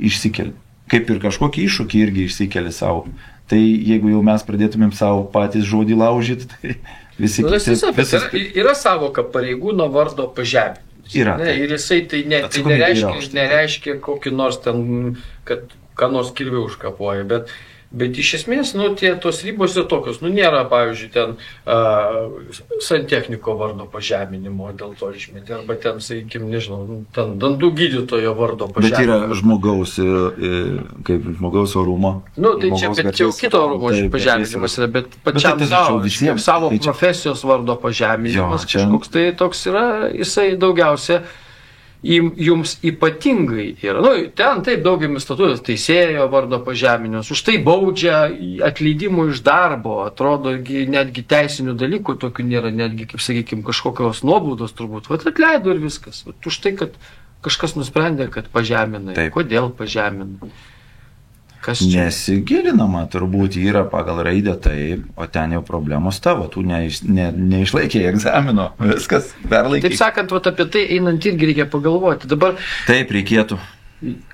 išsikeli. Kaip ir kažkokį iššūkį irgi išsikeli savo. Tai jeigu jau mes pradėtumėm savo patys žodį laužyti, tai visi kiti... Yra savoka pareigūno vardo pažeminimas. Yra. Ne, ir jisai tai nereiškia kokį nors ten, kad ką nors kirvių užkapoja, bet iš esmės, nu, tos ribos yra tokios, nu, nėra, pavyzdžiui, ten santechniko vardo pažeminimo dėl to išmėti, arba ten, sakykime, nežinau, ten dandų gydytojo vardo pažeminimo. Bet yra žmogaus, kaip žmogaus orumo. Nu, tai čia, bet čia kito orumo pažeminimas yra, bet pačiam savo profesijos vardo pažeminimas kažkoks tai toks yra, jisai daugiausia jums ypatingai yra. Nu, ten taip daugiamis statutas teisėjo vardo pažeminimas, už tai baudžia atleidimų iš darbo, atrodo, netgi teisinių dalykų tokių nėra, netgi, kaip sakykime, kažkokios nuobaudos turbūt. Vat atleido ir viskas. Vat už tai, kad kažkas nusprendė, kad pažeminai. Taip. Kodėl pažeminai? Nesigilinama, turbūt yra pagal raidę taip, o ten jau problemos tavo, tu neišlaikėjai egzamino, viskas perlaikė. Taip sakant, vat apie tai einant irgi reikia pagalvoti. Dabar, taip reikėtų.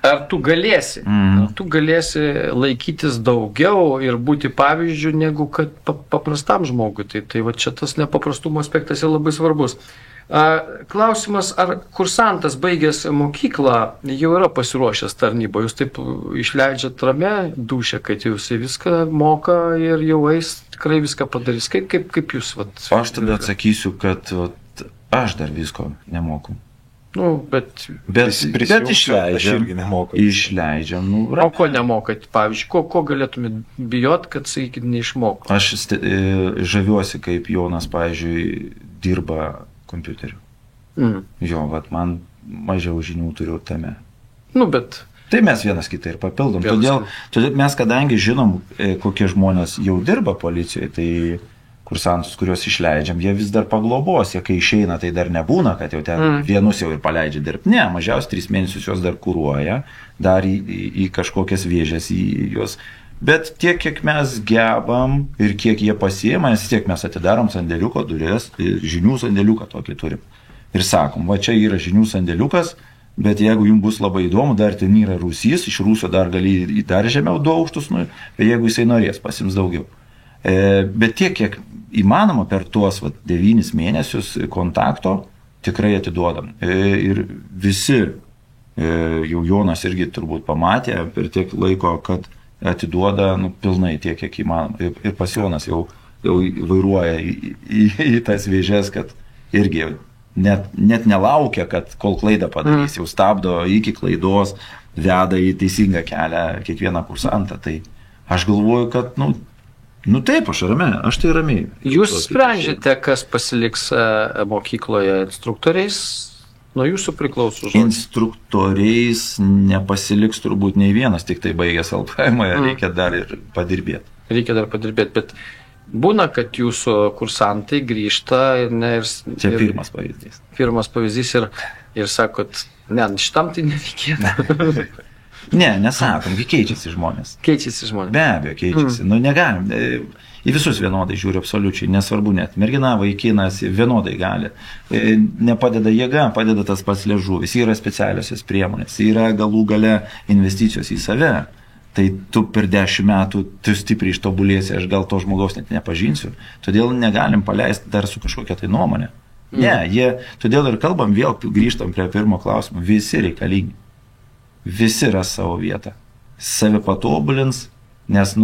Ar tu galėsi laikytis daugiau ir būti pavyzdžių, negu kad paprastam žmogui. Tai va čia tas nepaprastumo aspektas yra labai svarbus. Klausimas, ar kursantas baigęs mokyklą jau yra pasiruošęs tarnybą, jūs taip išleidžiat rame dušę, kad jūs viską moka ir jau eis, tikrai viską padarys. Kaip jūs? Aš tada atsakysiu, kad aš dar visko nemoku. Nu, bet išleidžiam. Aš irgi nemoku. Išleidžiam. Nu, o ko nemokat? Pavyzdžiui, ko galėtumėt bijot, kad, sakykit, neišmoko? Aš žaviuosi, kaip Jonas, pavyzdžiui, dirba kompiuteriu. Jo, vat man mažiau žinių turiu tame. Nu, bet... Tai mes vienas kitą ir papildom. Todėl mes, kadangi žinom, kokie žmonės jau dirba policijoje, tai kursantus, kuriuos išleidžiam, jie vis dar paglobos, jie kai išeina, tai dar nebūna, kad jau ten vienus jau ir paleidžia dirbti. Ne, mažiausiai 3 mėnesius juos dar kuruoja, dar į kažkokias vėžės į juos. Bet tiek, kiek mes gebam ir kiek jie pasiema, nes tiek mes atidarom sandėliuko duris, žinių sandėliuką tokį turim. Ir sakom, va čia yra žinių sandėliukas, bet jeigu jums bus labai įdomu, dar ten yra rūsys, iš rūsio dar gali į dar žemiau 2 aukštus, bet jeigu jisai norės, pasims daugiau. Bet tiek, kiek įmanoma per tuos 9 mėnesius kontakto tikrai atiduodam. Ir visi, jau Jonas irgi turbūt pamatė per tiek laiko, kad atiduoda pilnai tiek, kiek įmanoma. Ir pas Jonas jau vairuoja į tas vėžės, kad irgi net nelaukia, kad kol klaidą padarys, jau stabdo iki klaidos, veda į teisingą kelią kiekvieną kursantą. Tai aš galvoju, kad, taip, aš tai ramiai. Jūs sprendžiate, kas pasiliks mokykloje instruktoriais? Nuo jūsų priklauso žodžiu. Instruktoriais nepasiliks turbūt nei vienas, tik tai baigęs LPM, reikia dar ir padirbėti. Bet būna, kad jūsų kursantai grįžta ir... Čia pirmas pavyzdys. Pirmas pavyzdys ir ir sakot, ne, šitam tai nereikėtų. Ne, nesakom, keičiasi žmonės. Keičiasi žmonės. Be abejo, keičiasi. Nu, negalim. Į visus vienodai žiūri absoliučiai, nesvarbu net. Mergina, vaikinas vienodai gali. Nepadeda jėga, padeda tas pats liežuvis. Yra specialiosios priemonės, yra galų gale investicijos į save. Tai tu per 10 metų tu stipriai ištobulėsi, aš gal to žmogaus net nepažinsiu. Todėl negalim paleisti dar su kažkokia tai nuomonė. Ne, todėl ir kalbam, vėl grįžtam prie pirmo klausimo. Visi reikalingi. Visi ras savo vietą. Save patobulins, nes,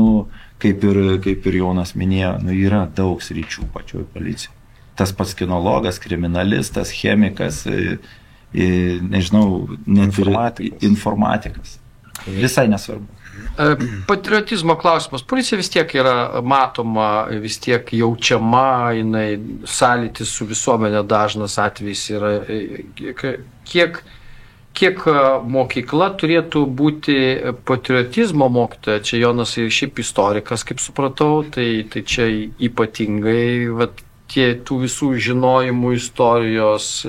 kaip ir Jonas minėjo, yra daug sričių pačioj policijai. Tas pats kinologas, kriminalistas, chemikas, nežinau, informatikas. Visai nesvarbu. Patriotizmo klausimas. Policija vis tiek yra matoma, vis tiek jaučiama, jinai sąlytis su visuomenė dažnas atvejis yra. Kiek mokykla turėtų būti patriotizmo mokytoja? Čia Jonas ir šiaip istorikas, kaip supratau, tai čia ypatingai tų visų žinojimų istorijos,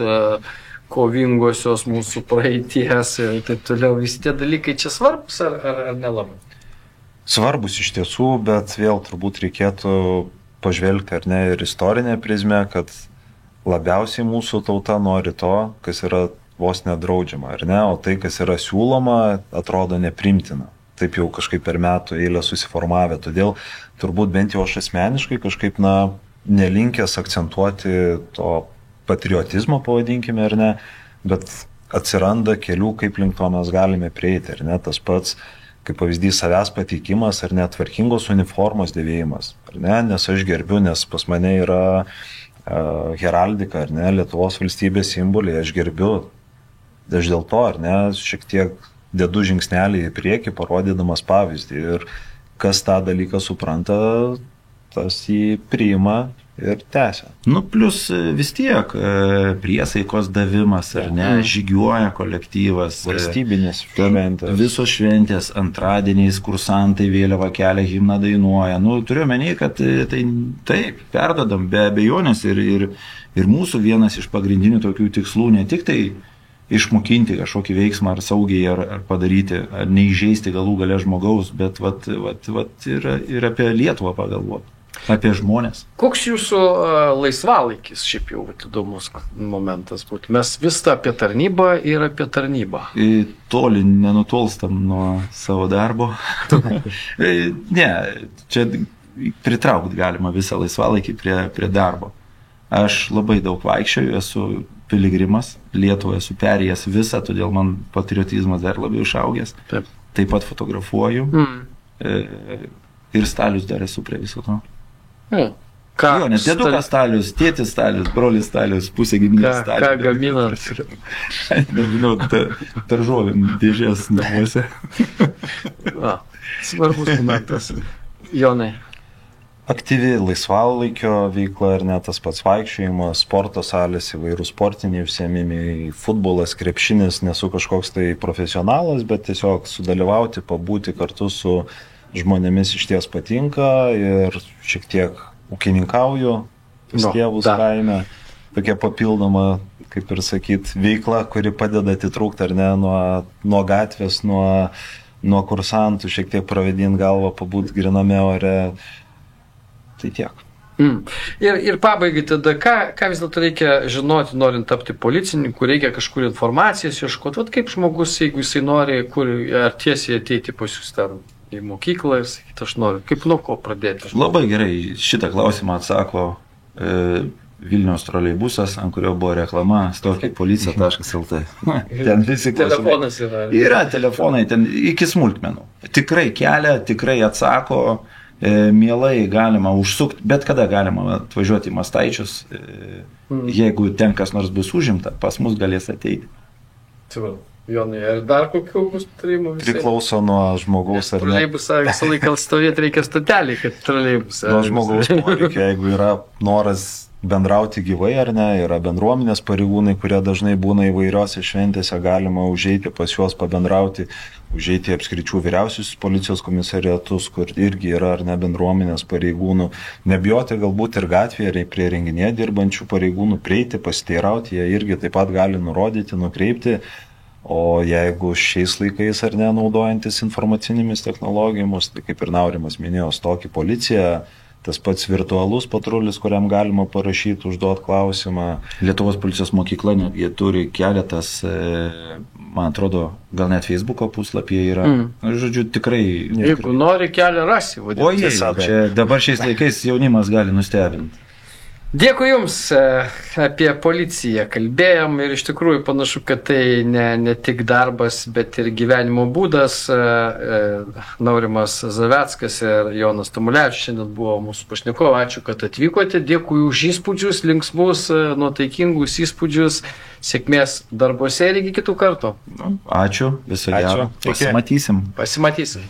kovingosios mūsų praeities ir taip toliau. Visi tie dalykai čia svarbus ar nelabai? Svarbus iš tiesų, bet vėl turbūt reikėtų pažvelgti ar ne ir istorinę prizmę, kad labiausiai mūsų tauta nori to, kas yra vos nedraudžiama, ar ne, o tai, kas yra siūloma, atrodo neprimtina. Taip jau kažkaip per metų eilę susiformavę, todėl turbūt bent jau aš asmeniškai kažkaip, nelinkęs akcentuoti to patriotizmo, pavadinkime, ar ne, bet atsiranda kelių, kaip link to mes galime prieiti, ar ne, tas pats, kaip pavyzdys savęs pateikimas, ar net tvarkingos uniformos dėvėjimas, ar ne, nes aš gerbiu, nes pas mane yra heraldika, ar ne, Lietuvos valstybės simboliai, aš gerbiu. Aš dėl to, ar ne, šiek tiek dedu žingsnelį į priekį, parodydamas pavyzdį. Ir kas tą dalyką supranta, tas jį priima ir tęsia. Plus vis tiek priesaikos davimas, ar ne, žygiuoja kolektyvas. Valstybinės šventės. Visos šventės, antradieniais kursantai vėliavą kelia, himną dainuoja. Turiu omeny, kad tai taip, perdodam be abejonės ir mūsų vienas iš pagrindinių tokių tikslų ne tik tai išmokinti kažkokį veiksmą ar saugiai, ar padaryti, ar neįžeisti galų gale žmogaus, bet ir apie Lietuvą pagalvoti, apie žmonės. Koks jūsų laisvalaikis, šiaip jau įdomus momentas būtų? Mes vis apie tarnybą ir apie tarnybą. Toli nenutolstam nuo savo darbo. Ne, čia pritraukti galima visą laisvalaikį prie darbo. Aš labai daug vaikščioju, esu piligrimas, Lietuvą esu perėjęs visą, todėl man patriotizmas dar labiau išaugęs. Taip pat fotografuoju ir stalius dar esu prie viso to. Jo, nes dėdukas stalius, tėtis stalius, brolis stalius, pusė giminės stalius. Ką gaminat? Nežinau, daržovėm dėžės namuose. Svarbus momentas. Jonai. Aktyvi laisvalaikio veikla ir net tas pats vaikščiojimas, sporto salės, įvairūs sportiniai užsiėmimai, futbolas, krepšinis, nesu kažkoks tai profesionalas, bet tiesiog sudalyvauti, pabūti kartu su žmonėmis iš ties patinka ir šiek tiek ūkininkauju, pas tėvus kaime, tokia papildoma, kaip ir sakyt, veikla, kuri padeda atitrūkti ar ne nuo gatvės, nuo kursantų, šiek tiek pravėdinti galvą, pabūti griname ore. Tai tiek. Ir pabaigai tada, ką vis dėlto reikia žinoti, norint tapti policininku, reikia kažkur informacijos ieškoti, kaip žmogus, jeigu jisai nori, ar tiesiai ateiti pas jūs ten į mokyklą ir sakyti, aš noriu, kaip nuo ko pradėti? Labai gerai, šitą klausimą atsako Vilniaus troleibusas, ant kurio buvo reklama, stokpolicija.lt. Ten visi telefonas yra. Yra telefonai, ten iki smulkmenų. Tikrai kelia, tikrai atsako. Mielai galima užsukti, bet kada galima atvažiuoti į Mastaičius, jeigu ten kas nors bus užimta, pas mus galės ateiti. Jonai, ar dar kokių bus patarimų? Priklauso nuo žmogaus ar ne. Troleibusą visą laiką stovėti reikia stotelį, kad troleibusą. Nuo žmogaus poreikio, jeigu yra noras bendrauti gyvai ar ne, yra bendruomenės pareigūnai, kurie dažnai būna įvairiose šventėse, galima užeiti pas juos pabendrauti, užeiti į apskričių vyriausius policijos komisariatus, kur irgi yra ar ne bendruomenės pareigūnų, nebijoti galbūt ir gatvėje, ar prie renginėje dirbančių pareigūnų prieiti, pasiteirauti, jie irgi taip pat gali nurodyti, nukreipti. O jeigu šiais laikais ar ne naudojantis informacinėmis technologijomis, tai kaip ir Naurimas minėjo, Stoki policija, tas pats virtualus patrulis, kuriam galima parašyti, užduoti klausimą. Lietuvos policijos mokykla netgi turi keletas, man atrodo, gal net Facebook'o puslapyje yra. Žodžiu, tikrai... Jeigu nori kelią rasi, vadinasi. Čia dabar šiais laikais jaunimas gali nustebinti. Dėkui Jums, apie policiją kalbėjom ir iš tikrųjų panašu, kad tai ne tik darbas, bet ir gyvenimo būdas. Naurimas Zaveckas ir Jonas Tamulevičius šiandien buvo mūsų pašnekovai. Ačiū, kad atvykote. Dėkui už įspūdžius, linksmus, nuotaikingus įspūdžius. Sėkmės darbose ir iki kitų kartų. Ačiū, viso gero. Pasimatysim. Pasimatysim.